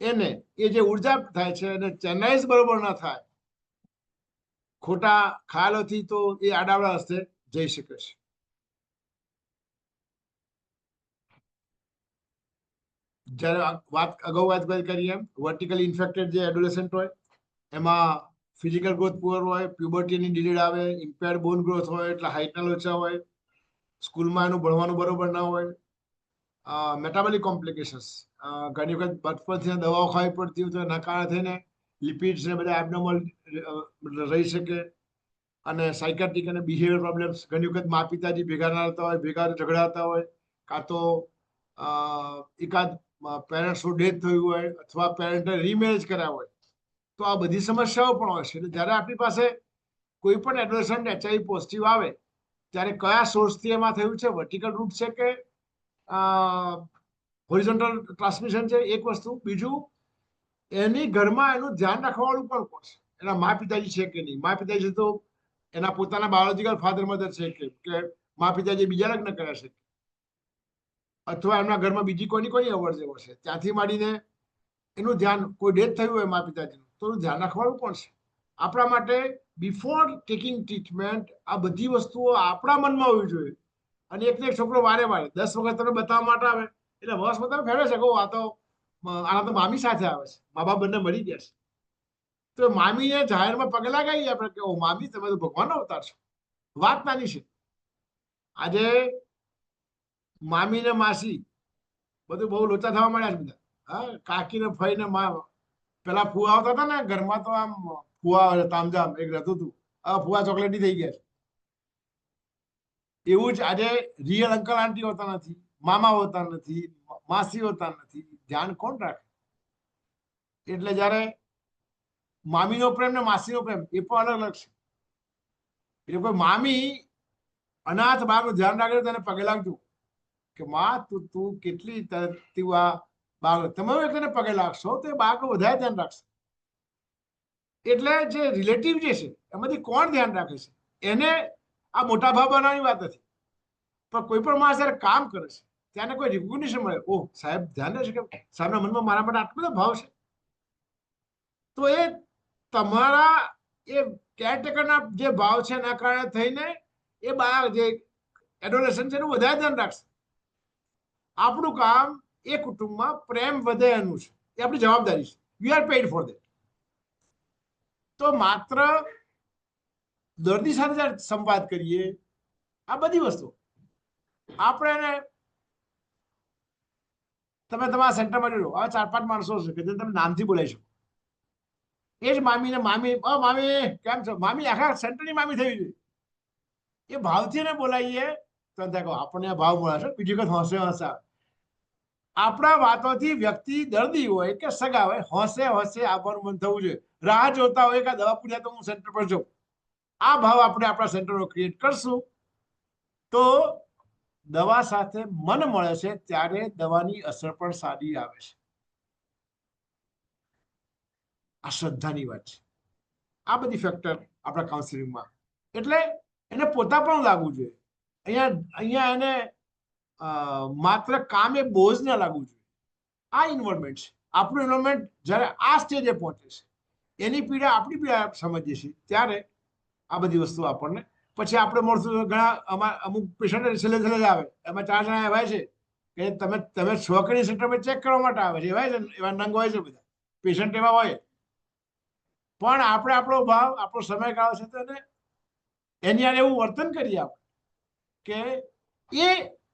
એને એ જે ઉર્જા થાય છે, એને ચેનલાઇઝ બરોબર ના થાય, ખોટા ખ્યાલોથી, તો એ આડાવડા રસ્તે જઈ શકે છે. જ્યારે અગાઉ વાત કરીએ એમ, વર્ટિકલી ઇન્ફેક્ટેડ જે એડોલેસન્ટ હોય, એમાં ફિઝિકલ ગ્રોથ પુઅર હોય, પ્યુબર્ટીની ડિલેડ આવે, ઇમ્પેર્ડ બોન ગ્રોથ હોય, એટલે હાઇટના ઓછા હોય, સ્કૂલમાં એનું ભણવાનું બરોબર ના હોય, મેટાબોલિક કોમ્પ્લિકેશન્સ, ઘણી વખત બચપનથી દવાઓ ખાવી પડતી હોય, તો એના કારણે થઈને લિપિડ્સ ને બધા એબનોર્મલ રહી શકે. અને સાયકાટ્રિક અને બિહેવિયર પ્રોબ્લેમ્સ, ઘણી વખત મા પિતાજી ભેગા ના રહેતા હોય, ભેગા ઝઘડાતા હોય, કાં તો એકાદ પેરેન્ટ્સનું ડેથ થયું હોય, અથવા પેરેન્ટે રીમેરેજ કર્યા હોય, તો આ બધી સમસ્યાઓ પણ હોય છે. એટલે જ્યારે આપણી પાસે કોઈ પણ એડોલેસન્ટ HIV પોઝિટિવ આવે, ત્યારે કયા સોર્સથી એમાં થયું છે, વર્ટિકલ રૂટ છે કે હોરિઝોન્ટલ ટ્રાન્સમિશન છે, એક વસ્તુ. બીજું, એની ઘરમાં એનું ધ્યાન રાખવાવાળું પણ કોણ છે, એના મા પિતાજી છે કે નહીં. મા પિતાજી તો એના પોતાના બાયોલોજીકલ ફાધર મધર છે કે મા પિતાજી બીજા લગ્ન કર્યા છે, અથવા એમના ઘરમાં બીજી કોની અવર જવર છે, ત્યાંથી માંડીને એનું ધ્યાન, કોઈ ડેથ થયું હોય મા પિતાજીનું તો એનું ધ્યાન રાખવાળું કોણ છે. આપણા માટે બિફોર ટેકિંગ ટ્રીટમેન્ટ આ બધી વસ્તુઓ આપણા મનમાં હોવી જોઈએ. અને એક છોકરો વારે 10 વખત તમે બતાવવા માટે આવે એટલે વર્ષમાં તમે ફેરવે છે કહો આ તો મામી સાથે આવે છે, મા બાપ બંને મરી ગયા છે, તો મામીએ જાહેરમાં પગે લગાવી આપણે કે ઓ મામી તમે તો ભગવાનનો અવતાર છો. વાત નાની છે. આજે મામી ને માસી બધું બહુ લોચા થવા મળ્યા છે બધા. હા, કાકી ને ફઈ ને મા, પેલા ફુવા આવતા હતા ને ઘરમાં તો આમ ફુવા તામજામ એક રહેતું હતું. હવે ફુવા ચોકલેટી થઈ ગયા છે. એવું જ આજે રિયલ અંકલ આંટી હોતા નથી, મામા હોતા નથી, માસી હોતા નથી. ધ્યાન કોણ રાખે? એટલે જયારે મામીનો પ્રેમ ને માસીનો પ્રેમ એ પણ અલગ અલગ છે. એટલે કોઈ મામી અનાથ બાળકનું ધ્યાન રાખે તેને પગે લાગજો કે માં તું કેટલી તું આ બાળક, તમે એકને પગે લાગશો તો એ બાળક વધારે ધ્યાન રાખશે. એટલે જે રિલેટિવ જે છે એમાંથી કોણ ધ્યાન રાખે છે એને આ મોટા ભાવ બનાવવાની વાત નથી. પણ કોઈ પણ માણસ જયારે કામ કરે છે ત્યારે કોઈ રિકોગ્નિશન મળે, ઓહ સાહેબ ધ્યાન રહે છે કે સાહેબના મનમાં મારા માટે આટલો બધો ભાવ છે, તો એ તમારા એ કેરટેકરના જે ભાવ છે એના કારણે થઈને એ બાળક જે એડોલેસન્ટ છે એનું વધારે ધ્યાન રાખશે. આપણું કામ એ કુટુંબમાં પ્રેમ વધે એનું છે, એ આપણી જવાબદારી છે. We are paid for that. તો માત્ર દર્દી સાથે જ્યારે સંવાદ કરીએ આ બધી વસ્તુ આપણે એને, તમે તમારા સેન્ટરમાં જોડો હવે 4-5 માણસો છે કે તમે નામથી બોલાવી શકો. એ જ મામીને મામી મામી કેમ છો, મામી આખા સેન્ટરની મામી થઈ છે. એ ભાવથી ને બોલાવીએ તો દેખો આપણને ભાવ મળે છે. બીજી વખત હોંશે હોંશે આવે. આપણા વાતોથી વ્યક્તિ દર્દી હોય કે સગા હોય હોંશે હોંશે આવવાનું મન થવું જોઈએ. રાહ જોતા હોય કે દવા પૂર્યા તો હું સેન્ટર પર જાઉં. આ ભાવ આપણે આપણા સેન્ટરો ક્રિએટ કરશું તો દવા સાથે મન મળે છે ત્યારે દવાની અસર પણ સારી આવે છે. આ શ્રદ્ધાની વાત છે. આ બધી ફેક્ટર આપણા કાઉન્સિલિંગમાં, એટલે એને પોતા પણ લાગવું જોઈએ. અહીંયા એને માત્ર કામે બોજ ના લાગવું જોઈએ. આ ઇન્વોલ્વમેન્ટ છે. આપણું ઇન્વોલ્વમેન્ટ જ્યારે આ સ્ટેજે પહોંચે છે, એની પીડા આપણી પીડા સમજીએ છીએ ત્યારે આ બધી વસ્તુ આપણને, પછી આપણે મળશું ઘણા અમુક પેશન્ટ છેલ્લે જ આવે. એમાં 4 જણા એવા છે કે તમે છોકરી સેન્ટરમાં ચેક કરવા માટે આવે છે, એવા છે, એવા નંગ હોય છે બધા પેશન્ટ એવા હોય. પણ આપણે આપણો ભાવ આપણો સમય ગાળો છે તો એની યાર એવું વર્તન કરીએ આપણે કે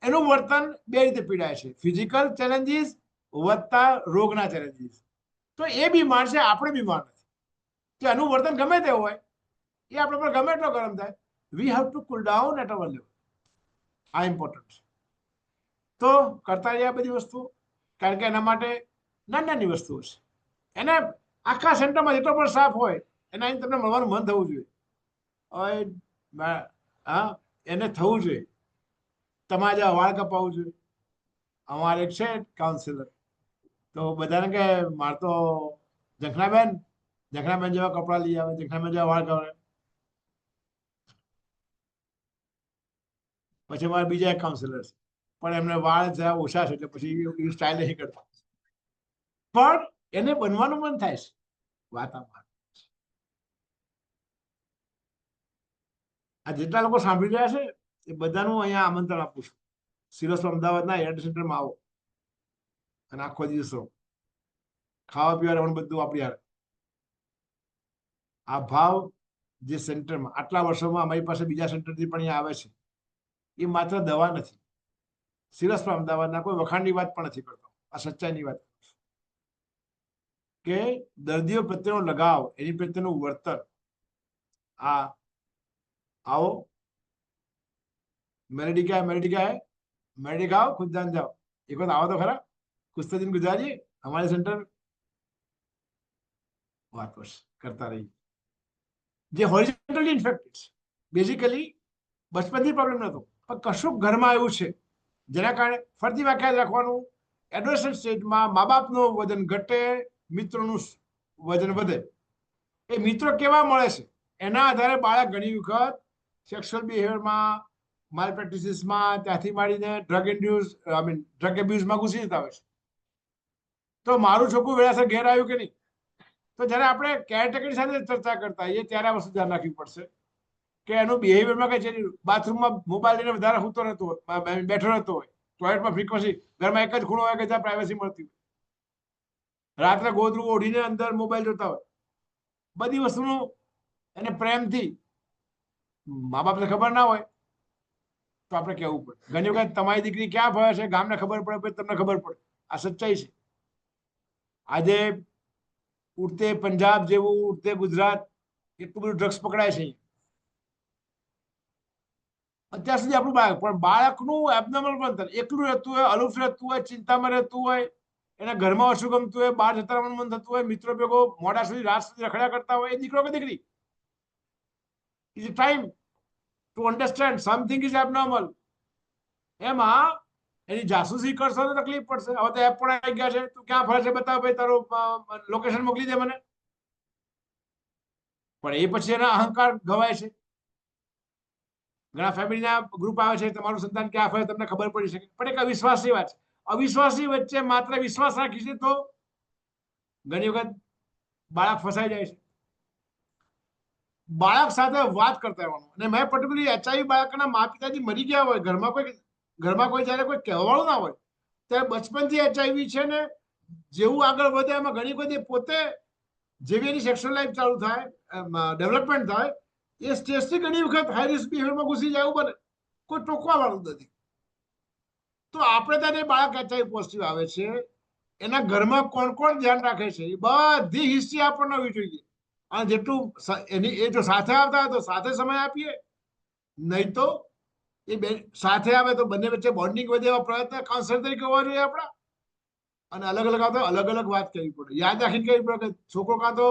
એનું વર્તન બે રીતે પીડાય છે, ફિઝિકલ ચેલેન્જીસ વધતા રોગના ચેલેન્જીસ. તો એ બીમાર છે, આપણે બીમાર નથી. તો એનું વર્તન ગમે તે હોય એ આપણે પર ગમે એટલો ગરમ થાય, we have to cool down at our level. આ ઇમ્પોર્ટન્ટ છે. તો કરતા રહીએ આ બધી વસ્તુ, કારણ કે એના માટે નાની નાની વસ્તુઓ છે. એને આખા સેન્ટરમાં જેટલો પણ સ્ટાફ હોય એના અહીં તમને મળવાનું મન થવું જોઈએ. હા, એને થવું જોઈએ તમારે જેવા વાળ કપાવવું જોઈએ. અમારે એક છે કાઉન્સિલર, તો બધાને કે માર તો જખનાબેન જેવા કપડા લઈ આવે, જખનાબેન જેવા વાળ કપાવે. પછી મારા બીજા એક કાઉન્સિલર છે પણ એમને વાળ જરા ઓછા છે એટલે પછી સ્ટાઇલ નહીં કરતા, પણ એને બનવાનું મન થાય છે. વાત આ જેટલા લોકો સાંભળી રહ્યા છે એ બધાનું અહીંયા આમંત્રણ આપું છું. સિરસમાં અમદાવાદના હેડ સેન્ટરમાં આવો અને આખો દિવસ રહો. ખાવા પીવાનું બધું આપણી હારે. આ ભાવ જે સેન્ટરમાં આટલા વર્ષોમાં અમારી પાસે બીજા સેન્ટરથી પણ અહીંયા આવે છે, એ માત્ર દવા નથી. સિરસમાં અમદાવાદના કોઈ વખાણની વાત પણ નથી કરતો, આ સચ્ચાઈની વાત કે દર્દીઓ પ્રત્યેનો લગાવ, એની પ્રત્યેનું વર્તન. આ आओ मेरेडिका है, मेरेडिका आओ, खुद जान जाओ. एक बार आओ तो खरा, कुछ तो दिन गुजारिए हमारे सेंटर. बात बस करता रहिए. જે હોરિઝોન્ટલી ઇન્ફેક્ટેડ બેઝિકલી બચપનથી પ્રોબ્લેમ નહોતો, પણ કશુંક ઘરમાં એવું છે જેના કારણે ફરતી વાક્યાત રાખવાનું, એડોલેસન્ટ સ્ટેજમાં મા બાપનું વજન ઘટે, મિત્રોનું વજન વધે. એ મિત્રો કેવા મળે છે એના આધારે બાળક ઘણી વખત સેક્સ્યુઅલ બિહેવિયરમાં, માલ પ્રેક્ટિસીસમાં, ત્યાંથી માંડીને ડ્રગ ઇન્ડ્યુસ ડ્રગ એબ્યુઝમાં ઘૂસી જતા હોય છે. તો મારું છોકરું વેળાસર ઘેર આવ્યું કે નહીં, તો જ્યારે આપણે કેરટેકર સાથે ચર્ચા કરતા હોઈએ ત્યારે આ વસ્તુ ધ્યાન રાખવી પડશે કે એનું બિહેવિયરમાં કઈ છે. બાથરૂમમાં મોબાઈલ લઈને વધારે સૂતો રહેતો હોય, બેઠો રહેતો હોય, ટોયલેટમાં ફ્રીક્વન્સી, ઘરમાં એક જ ખૂણો હોય કે જ્યાં પ્રાઇવસી મળતી હોય, રાત્રે ગોદરું ઓઢીને અંદર મોબાઈલ જોતા હોય, બધી વસ્તુનું એને પ્રેમથી મા બાપને ખબર ના હોય તો આપણે કહેવું પડે. ઘણી વખત તમારી દીકરી ક્યાં ભણે છે ગામને ખબર પડે પછી તમને ખબર પડે. આ સચ્ચાઈ છે. આજે ઉડતે પંજાબ જેવું, ઉડતે ગુજરાત, એટલું બધું ડ્રગ્સ પકડાય છે અત્યાર સુધી આપણું બાળક. પણ બાળકનું એબનોર્મલ બનતર, એકલું રહેતું હોય, અલુફ રહેતું હોય, ચિંતામાં રહેતું હોય, એના ઘરમાં ઓછું ગમતું હોય, બહાર જતા મન થતું હોય, મિત્રો ભેગો મોડા સુધી રાત સુધી રખડ્યા કરતા હોય, એ દીકરો કે દીકરી, is time to understand something is abnormal. એમાં એની જાસૂસી કરશો તો તકલીફ પડશે. હવે તો એપ પણ આવી ગયા છે, તું ક્યાં ફરે છે બતાવ ભાઈ, તારું લોકેશન મોકલી દે મને. પણ એ પછી એના અહંકાર ગવાય છે. ઘણા ફેમિલીના ગ્રુપ આવે છે, તમારું સંતાન ક્યાં ફરે તમને ખબર પડી શકે, પણ એક અવિશ્વાસની વાત છે. અવિશ્વાસની વચ્ચે માત્ર વિશ્વાસ રાખી છે તો ઘણી વખત બાળક ફસાઈ જાય છે. બાળક સાથે વાત કરતા રહેવાનું. અને મેં પર્ટિક્યુલરલી એચઆઈવી બાળકના મા પિતાજી મરી ગયા હોય, ઘરમાં કોઈ જયારે કોઈ કહેવાળું ના હોય, ત્યારે બચપનથી એચઆઈવી છે ને જેવું આગળ વધે એમાં ઘણી બધી પોતે જેવી એની સેક્સ્યુઅલ લાઈફ ચાલુ થાય, ડેવલપમેન્ટ થાય, એ સ્ટેજથી ઘણી વખત હાઈ રિસ્ક બિહેવિયરમાં ઘૂસી જાય એવું બને. કોઈ ટોકવા વાળું નથી. તો આપણે ત્યારે બાળક એચઆઈવી પોઝિટિવ આવે છે, એના ઘરમાં કોણ કોણ ધ્યાન રાખે છે એ બધી હિસ્ટ્રી આપણને હોવી જોઈએ. અને જેટલું એ જો સાથે આવતા હોય તો સાથે સમય આપીએ, નહીં તો એ બે સાથે આવે તો બંને વચ્ચે બોન્ડિંગ વધે એવા પ્રયત્ન કાઉન્સલર તરીકે હોવા જોઈએ આપણા. અને અલગ અલગ આવતા અલગ અલગ વાત કરવી પડે, યાદ રાખીને કરવી પડે કે છોકરો કાં તો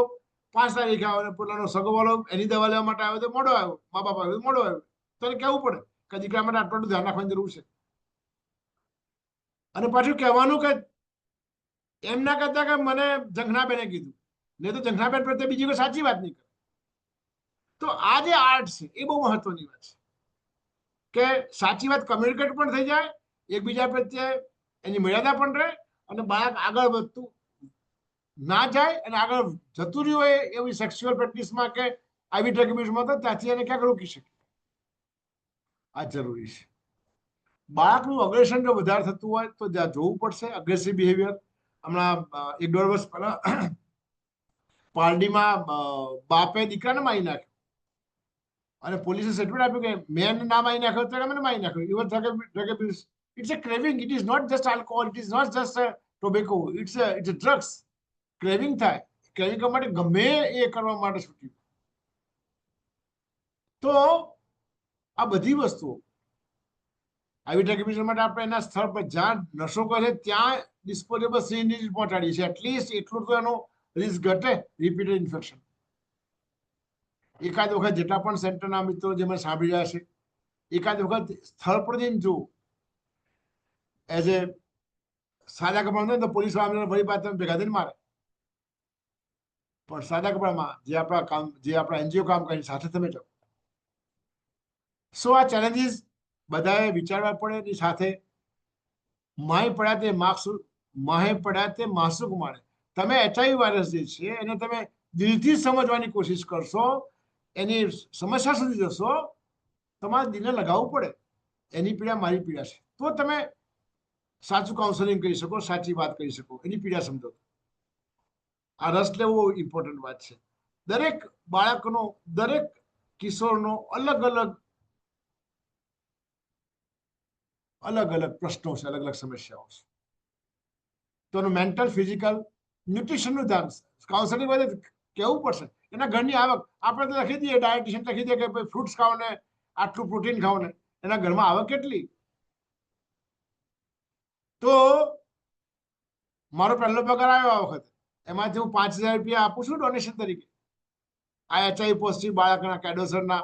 5 તારીખે આવે, પોતાનો સગવાળો એની દવા લેવા માટે આવ્યો તો મોડો આવ્યો, મા બાપ આવ્યો મોડો આવ્યો, તો એને કહેવું પડે કે દીકરા માટે આટલું ધ્યાન રાખવાની જરૂર છે. અને પાછું કહેવાનું કે એમ ના કહેતા કે મને ઝંખનાબેને કીધું, નહીં તો ઝંખનાબેન પ્રત્યે બીજી કોઈ સાચી વાત નહીં કરે. તો આ જે આર્ટ છે એ બહુ મહત્વની વાત છે કે સાચી વાત કમ્યુનિકેટ પણ થઈ જાય, એકબીજા પ્રત્યે એની મર્યાદા પણ રહે, અને બાળક આગળ વધતું ના જાય અને આગળ જતું રહ્યું હોય એવી સેક્સ્યુઅલ પ્રેક્ટિસમાં કે આવી ડ્રગ એબ્યુઝમાં, તો ત્યાંથી એને ક્યાંક રોકી શકે. આ જરૂરી છે. બાળકનું અગ્રેશન જો વધારે થતું હોય તો જ્યાં જોવું પડશે અગ્રેસિવ બિહેવિયર. હમણાં 1-1.5 વર્ષ પહેલા પારડીમાં બાપે દીકરાને મારી નાખ્યો અને પોલીસે સ્ટેટમેન્ટ આપ્યું કે મેં ના મારી નાખ્યો તો મને મારી નાખ્યો. Even drug abuse, it's a craving, it is not just alcohol, it is not just tobacco, it's a drugs. Craving થાય, ક્રેવિંગ માટે ગમે એ કરવા માટે છૂટ્યું. તો આ બધી વસ્તુઓ આવી ડ્રગ એબ્યુઝ માટે આપણે એના સ્થળ પર જ્યાં નશો કરે ત્યાં ડિસ્પોઝેબલ સિરિંજ પહોંચાડીએ છીએ. એટલીસ્ટ એટલું તો એનો રિસ્ક ઘટે રિપીટેડ ઇન્ફેક્શન. એકાદ વખત જેટલા પણ સેન્ટરના મિત્રો જે મને સાંભળી રહ્યા છે, એકાદ વખત સ્થળ પર જઈને જો એઝ એ સાદા કપડાં તો પોલીસ વાળા વળી પાછા ભેગા થઈને મારે, પણ સાદા કપડામાં જે આપણા એનજીઓ કામ કરીને સાથે તમે જાઓ. સો આ ચેલેન્જીસ બધાએ વિચારવા પડે. એની સાથે માહી પડ્યા તે માહે પડ્યા તે માસુક માણે. તમે એચઆઈવી વાયરસ જે છે એને તમે દિલથી સમજવાની કોશિશ કરશો, એની સમસ્યા સુધી જશો, તમારે દિલને લગાવવું પડે એની પીડા મારી પીડા છે, તો તમે સાચું કાઉન્સેલિંગ કરી શકો, સાચી વાત કરી શકો, એની પીડા સમજો. આ રસ લેવો ઇમ્પોર્ટન્ટ વાત છે. દરેક બાળકનો, દરેક કિશોરનો અલગ અલગ પ્રશ્નો છે, અલગ અલગ સમસ્યાઓ છે. તો એનું મેન્ટલ, ફિઝિકલ, ન્યુટ્રિશનનું ધ્યાન કાઉન્સેલિંગ બધે કહેવું પડશે. એના ઘરની આવક આપણે તો લખી દઈએ, ડાયટિશિયન લખી દઈએ કે ભાઈ ફ્રૂટ્સ ખાઓ ને આટલું પ્રોટીન ખાઓ ને, એના ઘરમાં આવક કેટલી? તો મારો પહેલો પગાર આવ્યો આ વખતે, એમાંથી હું 5,000 રૂપિયા આપું છું ડોનેશન તરીકે આ એચઆઈવી પોઝિટિવ બાળકના કેડોસરના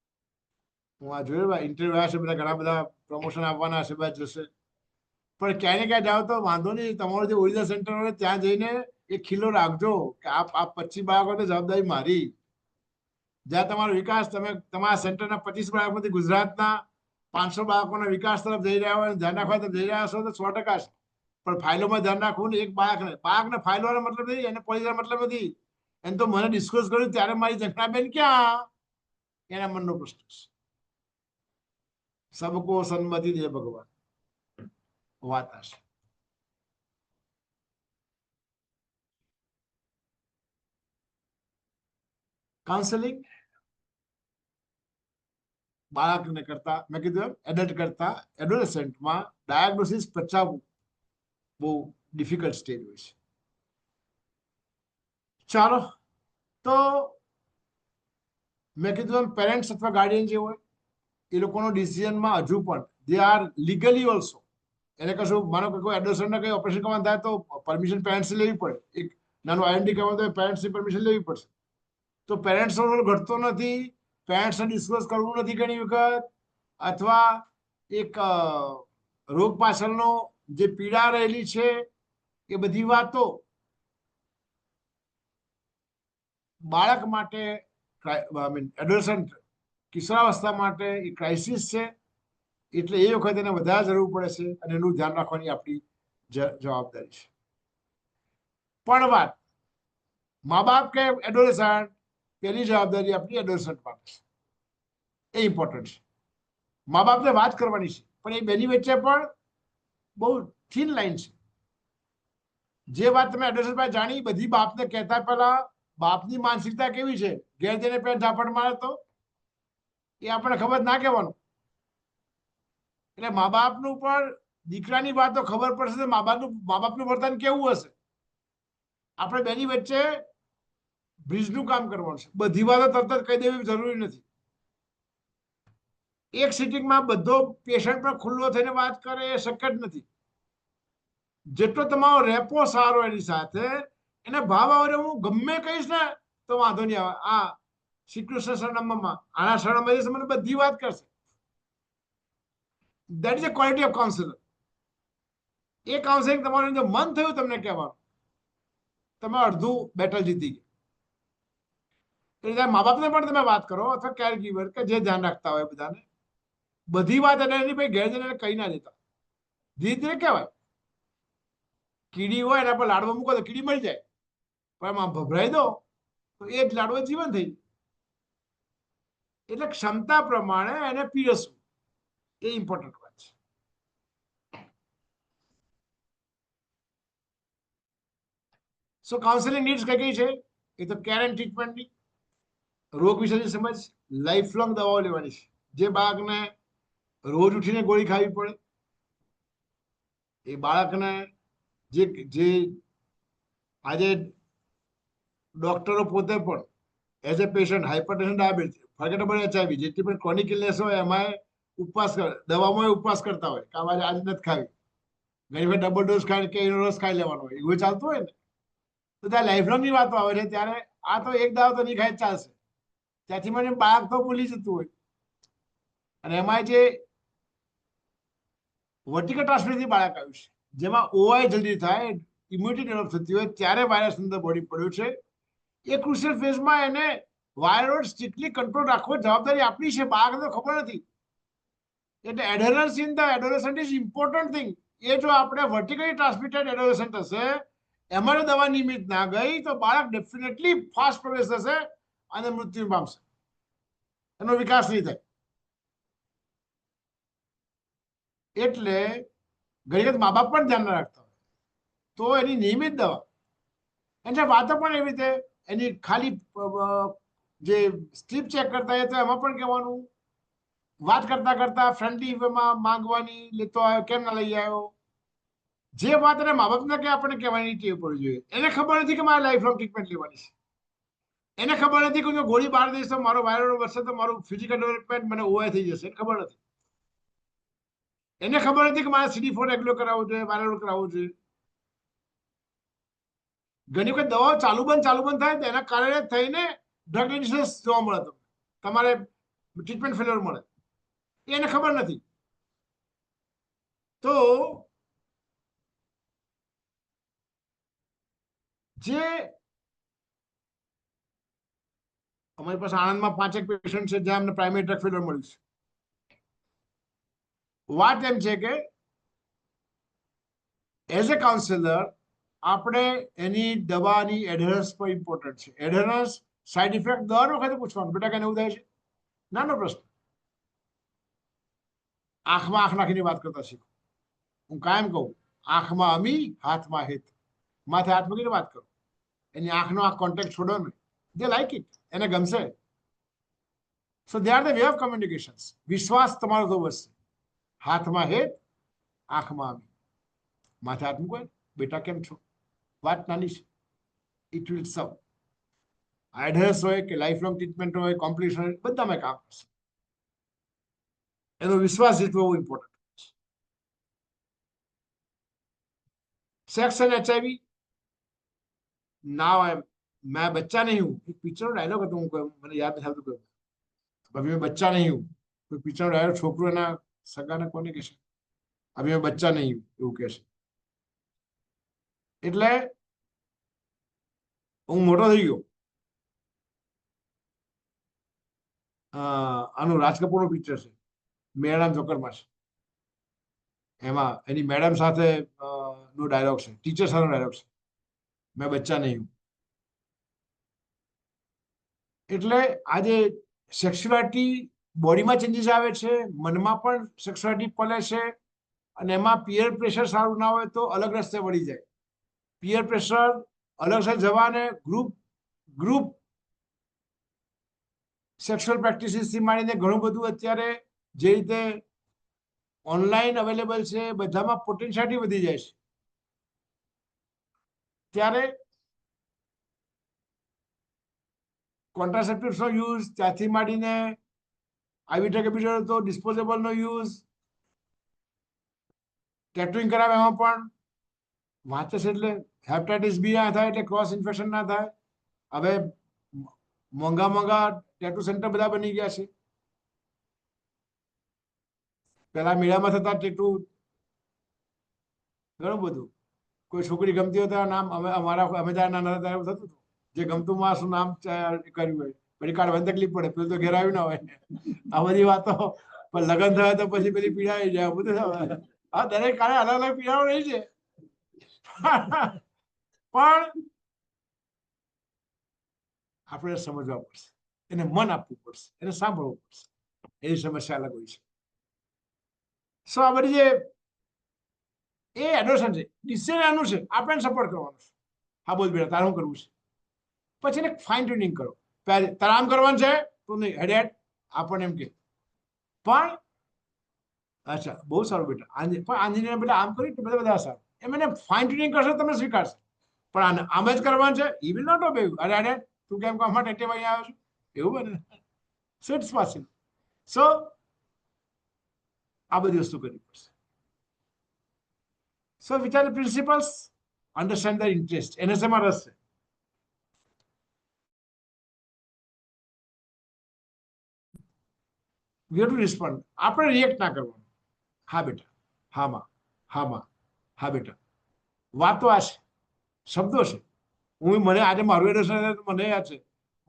હું આ જોયું ઇન્ટરવ્યુ આવ્યા છે, બધા ઘણા બધા પ્રમોશન આપવાના છે, બધા જશે. પણ ક્યાંય ને ક્યાંય જાઓ તો વાંધો નહીં, તમારું જે ઓરિજિનલ સેન્ટર હોય ત્યાં જઈને એક ખીલો રાખજો કે આ 25 બાળકોની જવાબદારી મારી. જ્યાં તમારો વિકાસ, તમે તમારા સેન્ટરના 25 બાળકોમાંથી ગુજરાતના 500 બાળકોના વિકાસ તરફ જઈ રહ્યા હોય, ધ્યાન રાખવા તરફ જઈ રહ્યા હશો તો 100% છે. પણ ફાઇલોમાં ધ્યાન રાખવું ને, એક બાળકને ફાઇલોનો મતલબ નથી, એને પોલીસનો મતલબ નથી. એને તો મને ડિસ્કસ કર્યું ત્યારે મારી જખનાબેન ક્યાં, એના મનનો પ્રશ્ન છે. સબકો સન્મતિ દે ભગવાન, વાત હશે. કાઉન્સેલિંગ બાળકને કરતા, મેં કીધું એડલ્ટ કરતા એડોલેસન્ટમાં ડાયગ્નોસિસ પચાવવું બહુ ડિફિકલ્ટ સ્ટેજ હોય છે. ચાલો, તો મેં કીધું પેરેન્ટ્સ અથવા ગાર્ડિયન જે હોય એ લોકોનો ડિસિઝનમાં હજુ પણ દે આર લીગલી ઓલ્સો, એને કશું, માનો કે કોઈ એડોલેસન્ટને કંઈ ઓપરેશન કરવાનું થાય તો પરમિશન પેરેન્ટ્સની લેવી પડે. એક નાનું આઈડેન્ટિટી કરવાનું તો પેરેન્ટ્સની પરમિશન લેવી પડશે. તો પેરેન્ટ્સનો રોલ ઘટતો નથી, પેરેન્ટ્સને ડિસ્કસ કરવું નથી ઘણી વખત, અથવા એક રોગ પાછળનો જે પીડા રહેલી છે એ બધી વાતો બાળક માટે, એડોલેસન્ટ કિશોરાવસ્થા માટે એ ક્રાઇસિસ છે. એટલે એ વખતે એને વધારે જરૂર પડે છે અને એનું ધ્યાન રાખવાની આપણી જવાબદારી છે. પણ વાત મા બાપ કે એડોલેસન્ટ, પેલી જવાબદારી આપણી એડોલેસન્ટ માટે છે, એ ઇમ્પોર્ટન્ટ છે. મા બાપને વાત કરવાની છે, પણ એ બેની વચ્ચે પણ બહુ થીન લાઈન છે. જે વાત તમે એડોલેસન્ટ પાસે જાણી, બધી બાપને કહેતા પહેલા બાપની માનસિકતા કેવી છે, ઘેર જઈને પેન ઝાપટ મારે તો એ આપણને ખબર ના કહેવાનું. એટલે મા બાપનું પણ દીકરાની વાતો ખબર પડશે તો મા બાપનું વર્તન કેવું હશે. આપણે બેની વચ્ચે બ્રિજનું કામ કરવાનું છે. બધી વાતો તરત જ કહી દેવી જરૂરી નથી. એક સિટિંગમાં બધો પેશન્ટ પર ખુલ્લો થઈને વાત કરે એ શક્ય જ નથી. જેટલો તમારો રેપો સારો એની સાથે, એને ભાવ આવે, હું ગમે કહીશ ને તો વાંધો નહીં આવે, આ શ્રી કૃષ્ણ શરણમમાં, આના શરણમાં મને બધી વાત કરશે. That is a quality of counsellor. એ કાઉન્સેલિંગ તમારું જો મન થયું તમને કહેવાનું, તમે અડધું બેટલ જીતી ગયા. એટલે મા બાપને પણ તમે વાત કરો, અથવા કેર ગીવર કે જે ધ્યાન રાખતા હોય બધાને, બધી વાત એની ભાઈ ઘેર જઈને કહી ના દેતા. ધીરે ધીરે કહેવાય. કીડી હોય એના પર લાડવા મૂકો તો કીડી મરી જાય, પણ એમાં ભભરાઈ દો તો એ જ લાડવો જીવન થઈ. એટલે ક્ષમતા પ્રમાણે એને પીરસવું એ ઇમ્પોર્ટન્ટ વાત છે. સો કાઉન્સેલિંગ નીડ્સ કઈ કઈ છે? એ તો કેર એન્ડ ટ્રીટમેન્ટની, રોગ વિશેની સમજ, લાઈફ લોંગ દવાઓ લેવાની છે. જે બાળકને રોજ ઉઠીને ગોળી ખાવી પડે, એ બાળકને જે આજે ડોક્ટરો પોતે પણ as a patient hypertension, diabetes, forgettable HIV, જેટલી પણ ક્રોનિક ઇલનેસ હોય એમાં ઉપવાસ કરે, દવામાં ઉપવાસ કરતા હોય કે આજ નથી ખાવી. ઘણી વખત ડબલ ડોઝ ખાય કે એનો રસ ખાઈ લેવાનો હોય, એવું ચાલતું હોય ને. તો ત્યાં લાઈફ લોંગની વાતો આવે છે, ત્યારે આ તો એક દાવ તો નહીં ખાય ચાલશે, ત્યાંથી મને બાળક તો ભૂલી જતું હોય. અને એમાં જે વર્ટિકલ ટ્રાન્સમિશન બાળક આવ્યું છે, જેમાં OI જલ્દી થાય, ઇમ્યુનિટી ડેવલપ થતી હોય, ત્યારે વાયરસ અંદર બોડી પડ્યું છે. એ ક્રુશિયલ ફેઝમાં એને વાયરોડ સ્ટ્રિક્ટલી કંટ્રોલ રાખવો જવાબદારી આપણી છે, બાળકને ખબર નથી. એટલે adherence in the adolescent is important thing. એ જો આપણે વર્ટિકલી ટ્રાન્સમિટેડ એડોલેસન્ટ હશે, એમાં દવા નિયમિત ના ગઈ તો બાળક ડેફિનેટલી ફાસ્ટ પ્રોગ્રેસ થશે અને મૃત્યુ પામશે, એનો વિકાસ નહીં થાય. એટલે ઘણી વખત મા બાપ પણ ધ્યાન ના રાખતા હોય તો એની નિયમિત દવા, એટલે વાતો પણ એવી રીતે એની ખાલી જે સ્ટ્રીપ ચેક કરતા હોય તો એમાં પણ કહેવાનું, વાત કરતા કરતા ફ્રેન્ડલી વેમાં માંગવાની, લેતો આવ્યો કેમ ના લઈ આવ્યો. જે વાત એને મા બાપને કે આપણને કહેવાની ટેવ પડવી જોઈએ. એને ખબર નથી કે મારે લાઈફ લોંગ ટ્રીટમેન્ટ લેવાની છે. એને ખબર નથી કે ગોળી બાર દઈશ તો મારો વાયરલ વધશે તો મારું ફિઝિકલ ડેવલપમેન્ટ મને OI થઈ જશે, ખબર નથી. એને ખબર નથી કે મારે CD4 રેગ્યુલર કરાવવું જોઈએ, વાયરલ કરાવવું જોઈએ. ઘણી વખત દવાઓ ચાલુ બંધ થાય એના કારણે થઈને ડ્રગ રેઝિસ્ટન્સ જોવા મળે, તમારે ટ્રીટમેન્ટ ફેલ્યોર મળે. એને ખબર નથી. તો જે અમારી પાસે આણંદમાં 5 પેશન્ટ છે જ્યાં અમને પ્રાઇમરી ડ્રગ ફેલર મળ્યું છે. વાત એમ છે કે એઝ અ કાઉન્સેલર આપણે એની દવાની એડરન્સ પર ઇમ્પોર્ટન્ટ છે. એડરન્સ, સાઇડ ઇફેક્ટ દર વખતે પૂછવાનું, બેટા કેને એવું થાય છે? નાનો પ્રશ્ન. આંખમાં આંખ નાખીને વાત કરતા શીખો. હું કાયમ કહું, આંખમાં અમી, હાથમાં હેત. માથે હાથ મૂકીને વાત કરો. એની આંખનો આ કોન્ટેક્ટ છોડો ને. દે લાઈક ઇટ, એને ગમશે. So they are the way of communications. વિશ્વાસ તમારો તો વધશે. હાથમાં હેત, આંખમાં અમી, માથે હાથ મૂકો, બેટા કેમ છો? વાત નાની છે. It will serve. એડરન્સ હોય કે લાઈફ લોંગ ટ્રીટમેન્ટ હોય, કોમ્પ્લિકેશન હોય, બધામાં કામ કરશે. એનો વિશ્વાસ જીતવો બહુ important. Sex and HIV now I मैं बच्चा नहीं हूं. एक पिक्चर डायलॉग હતો, મને યાદ નથી આવતું. अभी मैं बच्चा नहीं हूं. કોઈ પિક્ચર डायलॉग છોકરો એના સગાને કોને કહેશે? अभी मैं बच्चा नहीं हूं એવું કહેશે. એટલે હું મોટો થઈ ગયો. આનું રાજ કપૂરનું પિક્ચર છે, મેરામ જોકરમાં છે. એમાં એની મેડમ સાથે નો ડાયલોગ છે, ટીચર સાથેનો ડાયલોગ છે, મેં બચ્ચા નહીં હું. એટલે આજે સેક્સ્યુઆલિટી બોડીમાં ચેન્જીસ આવે છે, મનમાં પણ સેક્સ્યુઆલિટી પલે છે. અને એમાં પિયર પ્રેશર સારું ના હોય તો અલગ રસ્તે વળી જાય. પિયર પ્રેશર અલગ રસ્તે જવાને ગ્રુપ સેક્સ્યુઅલ પ્રેક્ટિસીસથી માંડીને ઘણું બધું અત્યારે જે રીતે ઓનલાઈન અવેલેબલ છે, બધામાં પોટેન્શિયાલિટી વધી જાય છે. ત્યારે કોન્ટ્રાસેપ્ટિવ્સનો યુઝ, ત્યાંથી માંડીને આઈવી કેપિટલ તો ડિસ્પોઝેબલનો યુઝ, ટેટુઇંગ કરાવે એમાં પણ વાંચે છે એટલે હેપેટાઇટિસ બી ના થાય, એટલે ક્રોસ ઇન્ફેક્શન ના થાય. હવે મોંઘા ટેટુ સેન્ટર બધા બની ગયા છે. પેલા મેળામાં થતા ટેટુ ઘણું બધું. કોઈ છોકરી ગમતી હોય તો નામ અમે ત્યારે નાના હતા એવું થતું હતું. જે ગમતું માણસનું નામ કર્યું હોય, પછી કાઢવાની તકલીફ પડે, પેલું તો ઘેર આવ્યું ના હોય. આ બધી વાતો. પણ લગ્ન થયા તો પછી પેલી પીડાઈ જાય, બધું થવાય. હા, દરેક કાળે અલગ અલગ પીડાઓ રહી છે. પણ આપણે સમજવા પડશે, એને મન આપવું પડશે, એને સાંભળવું પડશે. એની સમસ્યા અલગ હોય છે. સો આ બધી જે એ એડોશન છે, ડિસિઝન એનું છે, આપણે સપોર્ટ કરવાનો છે. હા બોલ બેટા, તારે શું કરવું છે? પછી એને ફાઇન ટ્યુનિંગ કરો. તારે આમ કરવાનું છે, તું નહીં હેડ આપણને એમ કે પણ અચ્છા બહુ સારું બેટા, પણ આંજણીને બેટા આમ કર્યું તો બધા સારું. એમ એને ફાઇન ટ્યુનિંગ કરશો તમે સ્વીકારશે. પણ આમ જ કરવાનું છે, ઈ વિલ નોટ ઓબે યુ. અરે અરે તું કેમ કામ માટે ટેવ અહીંયા આવ્યો છું, એવું બને. So it's possible. સો આ બધી વસ્તુ કરવી પડશે. So which are the principles? Understand the interest. એને શેમાં રસ છે? We have to respond. આપણે રિએક્ટ ના કરવાનું. હા બેટા, હા માં, હા માં, હા બેટા. વાતો આ છે, શબ્દો છે. મને આજે મારું એડ્રેસ મને યાદ છે.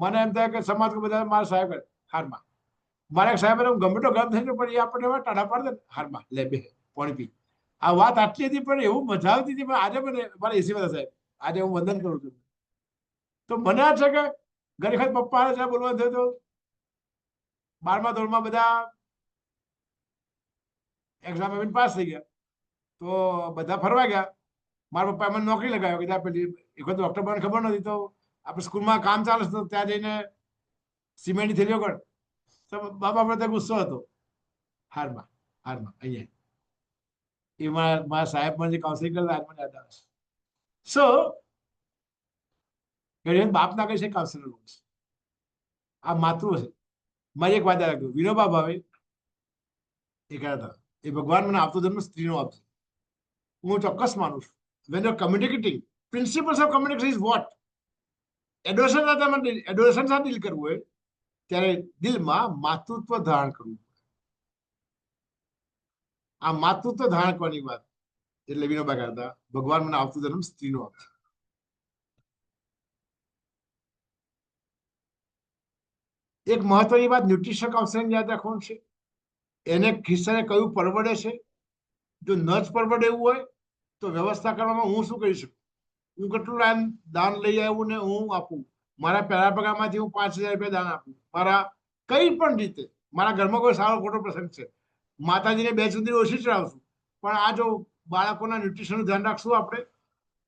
મને એમ થાય કે સમાજ બધા મારા સાહેબ હારમાં, મારા સાહેબ હું ગમે તો ગમ થઈ પણ એ આપણને ટાઢા પાડ દે, હારમાં લે બે પાણી પી. આ વાત આટલી હતી પણ એવું મજા આવતી હતી. પણ આજે મને મારા એસી બધા સાહેબ આજે હું વંદન કરું છું. તો મને આ છે કે ઘણી વખત પપ્પા સાહેબ બોલવા થયો તો 12મા ધોરણમાં બધા એક્ઝામ આવીને પાસ થઈ ગયા તો બધા ફરવા ગયા. મારા પપ્પા મને નોકરી લગાવ્યો કે ત્યાં પેલી એક વખત ડોક્ટર બનવાની ખબર નથી તો આપણે સ્કૂલમાં કામ ચાલે તો ત્યાં જઈને સિમેન્ટની થેલીઓ કર. તો બાપા પર ગુસ્સો હતો. હારમાં અહીંયા એ મારા સાહેબ મને જે કાઉન્સિલિંગ કરતા આજ મને યાદ આવે છે. સો બાપ ના કહે છે કાઉન્સિલર છે, આ માતૃ છે. મારી એક વાત યાદ વિનોબા ભાવે એ કહેતા હતા એ ભગવાન મને આપતો જન્મ સ્ત્રીનો આપશે. હું ચોક્કસ માનું છું. when you're communicating, principles of communication is what? એડોલેશન સાથે ડીલ કરવું હોય ત્યારે દિલમાં માતૃત્વ ધારણ કરવું. આ માતૃત્વ ધારણ કરવાની વાત એટલે વિનોબા કહેતા ભગવાન મને આવતો જન્મ સ્ત્રીનો આપશે. એક મહત્વની વાત ન્યુટ્રિશન કાઉન્સેલિંગ યાદ રાખવાનું છે. એને ખિસ્સાને કયું પરવડે છે. જો ન જ પરવડે એવું હોય તો વ્યવસ્થા કરવામાં હું શું કરી શકું. હું કેટલું દાન લઈ આવું ને હું આપું. મારા પહેલા પગારમાંથી હું 5,000 રૂપિયા દાન આપું. મારા કઈ પણ રીતે મારા ઘરમાં કોઈ સારો ખોટો પ્રસંગ છે, માતાજીને 2 સુધી ઓછી ચડાવશું, પણ આ જો બાળકોના ન્યુટ્રિશનનું ધ્યાન રાખશું આપણે,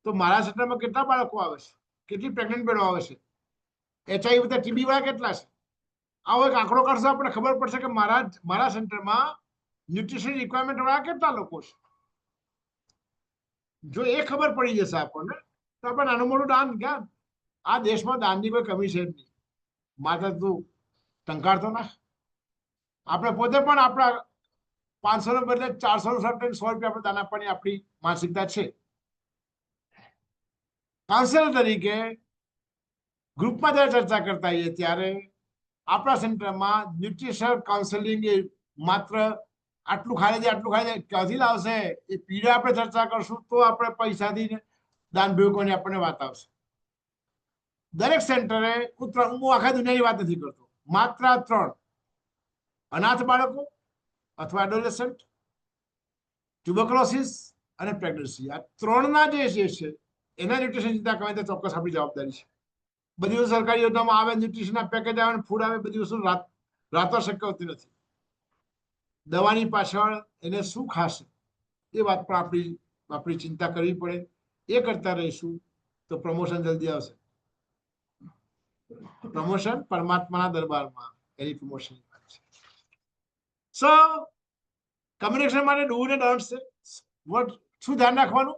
તો મારા સેન્ટરમાં કેટલા બાળકો આવે છે, કેટલી પ્રેગ્નન્ટ બહેનો આવે છે, HIV બધા TB વાળા કેટલા છે. આવો એક આંકડો કાઢશો આપણે ખબર પડશે કે મારા સેન્ટરમાં ન્યુટ્રિશન રિક્વાયરમેન્ટ વાળા કેટલા લોકો છે. જો એ ખબર પડી જશે આપણને તો આપણે નાનું મોટું દાન ક્યાં. આ દેશમાં દાનની કોઈ કમી છે જ નહીં. માત્ર તું ટંકારતો ના. આપણે પોતે પણ આપણા 500 ને બદલે 400 100 રૂપિયા આપણે દાન આપવાની આપણી માનસિકતા છે. કાઉન્સેલર તરીકે ગ્રુપમાં જ્યારે ચર્ચા કરતા હોઈએ ત્યારે આપણા સેન્ટરમાં ન્યુટ્રિશન કાઉન્સેલિંગ એ માત્ર આટલું ખાઈ જાય આટલું ખાઈ જાય ક્યાંથી લાવશે એ પીડા આપણે ચર્ચા કરશું તો આપણે પૈસાથી દાન ભેગોની આપણને વાત આવશે. દરેક સેન્ટરે હું આખા દુનિયાની વાત નથી કરતો, માત્ર 3 અનાથ બાળકો અથવા એડોલેસન્ટ, ટ્યુબરક્લોસિસ અને પ્રેગ્નન્સી, આ 3ના જે છે એના ન્યુટ્રિશન ચિંતા કરવાની તો ચોક્કસ આપણી જવાબદારી છે. બધી વસ્તુ સરકારી યોજનામાં આવે, ન્યુટ્રિશનના પેકેજ આવે, ફૂડ આવે, બધી વસ્તુ રાતો શક્ય હોતી નથી. દવાની પાછળ એને શું ખાશે એ વાત પણ આપણી ચિંતા કરવી પડે. એ કરતા રહીશું તો પ્રમોશન જલ્દી આવશે. પ્રમોશન પરમાત્માના દરબારમાં એની પ્રમોશન છે. સો કમ્યુનિકેશન માટે ડુ ને ડોન્ટ છે. શું ધ્યાન રાખવાનું?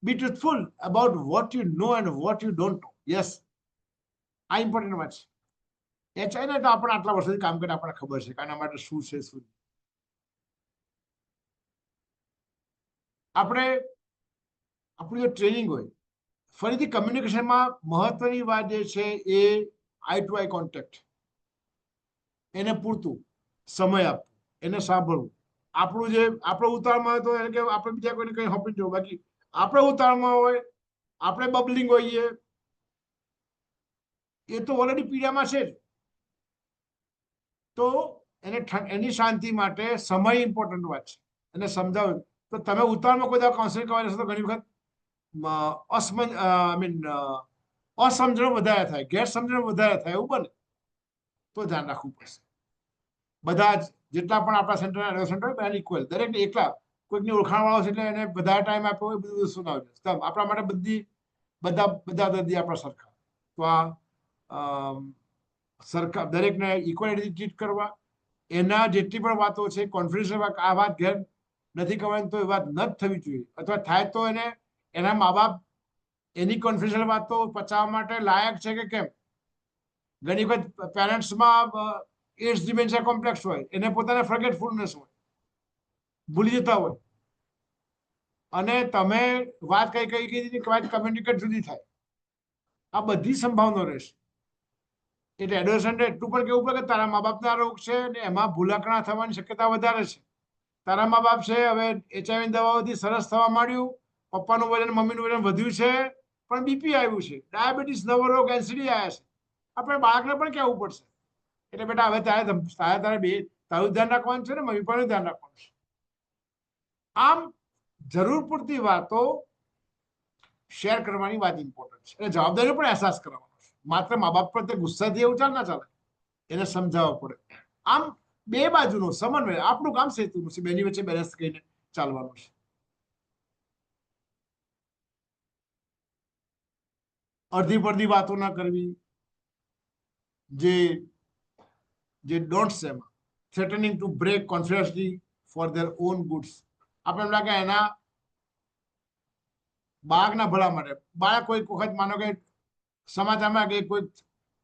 Be truthful about what you know and what you don't know. Yes, આ ઇમ્પોર્ટન્ટ વાત છે. HI તો આપણે આટલા વર્ષોથી કામ કરીને આપણને ખબર છે કે આના માટે શું છે શું. આપણે આપણું જે ટ્રેનિંગ હોય, ફરીથી કમ્યુનિકેશનમાં મહત્વની વાત જે છે એ આઈ ટુ આઈ કોન્ટેક્ટ. એને પૂરતું સમય આપવો, એને સાંભળવું. આપણું જે આપણો ઉતાવળમાં હોય તો એને કે આપણે બીજા કોઈને કંઈ હોપી જવું, બાકી આપણે ઉતાવળમાં હોય, આપણે બબલિંગ હોઈએ, એ તો ઓલરેડી પીડામાં છે જ. તો એની શાંતિ માટે સમય ઇમ્પોર્ટન્ટ વાત છે. એને સમજાવ્યું તો તમે ઉતાવળમાં કોઈ કાઉન્સેલિંગ કરવા જશો તો ઘણી વખત અસમજણ વધારે થાય, ગેરસમજણ વધારે થાય, એવું બને. તો ધ્યાન રાખવું પડશે. બધા જ જેટલા પણ આપણા સેન્ટર હોય બધા ઇક્વલ, દરેકને એકલા કોઈકની ઓળખાણ વાળો છે એટલે એને વધારે ટાઈમ આપ્યો હોય બધું વસ્તુ ના હોય. આપણા માટે બધા દર્દી આપણા સરખા. તો આ સરખા દરેકને ઇક્વાલિટી ટ્રીટ કરવા. એના જેટલી પણ વાતો છે કોન્ફિડન્સ, આ વાત ઘેર નથી કરવાની તો એ વાત ન જ થવી જોઈએ, અથવા થાય તો એના મા બાપ એની કોન્ફિડન્શિયલ વાતો પચાવવા માટે લાયક છે કે કેમ. ઘણી વખત પેરેન્ટ્સમાં એડ્સ ડિમેન્શિયા કોમ્પ્લેક્સ હોય, એને પોતાને ફર્ગેટફુલનેસ હોય, ભૂલી જતા હોય, અને તમે વાત કઈ વાત કમ્યુનિકેટ જુદી થાય. આ બધી સંભાવના રહેશે. એટલે એડોલસન્ટે એટલું પણ કેવું પડે કે તારા મા બાપના રોગ છે ને એમાં ભૂલકણા થવાની શક્યતા વધારે છે. તારા મા બાપ છે હવે HIV દવાઓથી સરસ થવા માંડ્યું, પપ્પાનું વજન મમ્મીનું વજન વધ્યું છે, પણ બીપી આવ્યું છે, ડાયાબિટીસ, નવો રોગ, એસિડી આવ્યા છે. આપણે બાળકને પણ કહેવું પડશે એટલે બેટા હવે તારે તારું ધ્યાન રાખવાનું છે ને મમ્મી પપ્પાનું ધ્યાન રાખવાનું છે. આમ જરૂર પૂરતી વાતો શેર કરવાની વાત ઇમ્પોર્ટન્ટ છે, અને જવાબદારીનો પણ અહેસાસ કરવાનો છે. માત્ર મા બાપ પર તે ગુસ્સાથી એવું ચાલ ના ચાલે, એને સમજાવવા પડે. આમ બે બાજુનો સમન્વય આપણું કામ સેતુનું છે, બેની વચ્ચે બેલેન્સ કરીને ચાલવાનું છે. અડધી પડધી વાતો ના કરવી. જે ડોન્ટ છે એમાં threatening to break confidentially for their own goods. આપણે એમ લાગે એના બાળકના ભલા માટે. બાળક કોઈક વખત માનો કે સમાચારમાં કે કોઈ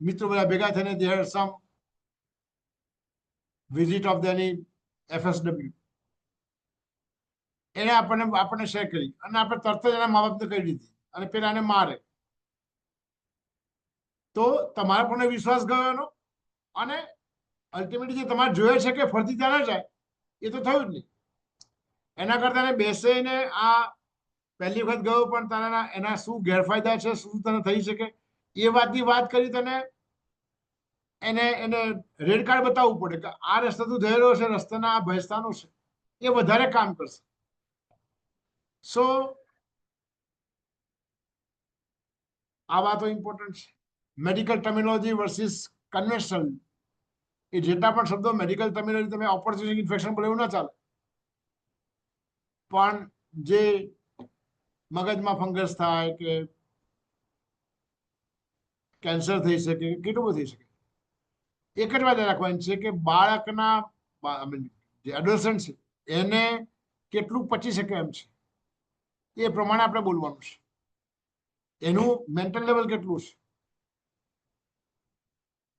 મિત્રો બધા ભેગા થઈને there some visit of the FSW, એને આપણને શેર કરી અને આપણે તરત જ એના મા બાપને કહી દીધી અને પેલા એને મારે, તો તમારા પણ વિશ્વાસ ગયો એનો, અને અલ્ટિમેટલી જે તમારે જોઈએ છે કે ફરતી ત્યાં ન જાય એ તો થયું જ નહીં. એના કરતા એને બેસીને આ પહેલી વખત ગયો પણ તારા એના શું ગેરફાયદા છે, શું તને થઈ શકે એ વાતની વાત કરી તને એને એને રેડ કાર્ડ બતાવવું પડે કે આ રસ્તો તું જઈ રહ્યો છે, રસ્તાના આ ભયસ્થાનો છે, એ વધારે કામ કરશે. સો આ વાતો ઇમ્પોર્ટન્ટ છે. મેડિકલ ટર્મિનોલોજી વર્સિસ કન્વેન્શનલ, એ જેટલા પણ શબ્દો મેડિકલ ટર્મિનોલોજી તમે ઓપોર્ચ્યુનિટી ઇન્ફેક્શન બોલે એવું ના ચાલે, પણ જે મગજમાં ફંગસ થાય કે કેન્સર થઈ શકે, કેટલું બધું થઈ શકે. એક જ વાત રાખવાની છે કે બાળકના જે એડોલસન્ટ છે એને કેટલું પચી શકે એમ છે એ પ્રમાણે આપણે બોલવાનું છે. એનું મેન્ટલ લેવલ કેટલું છે.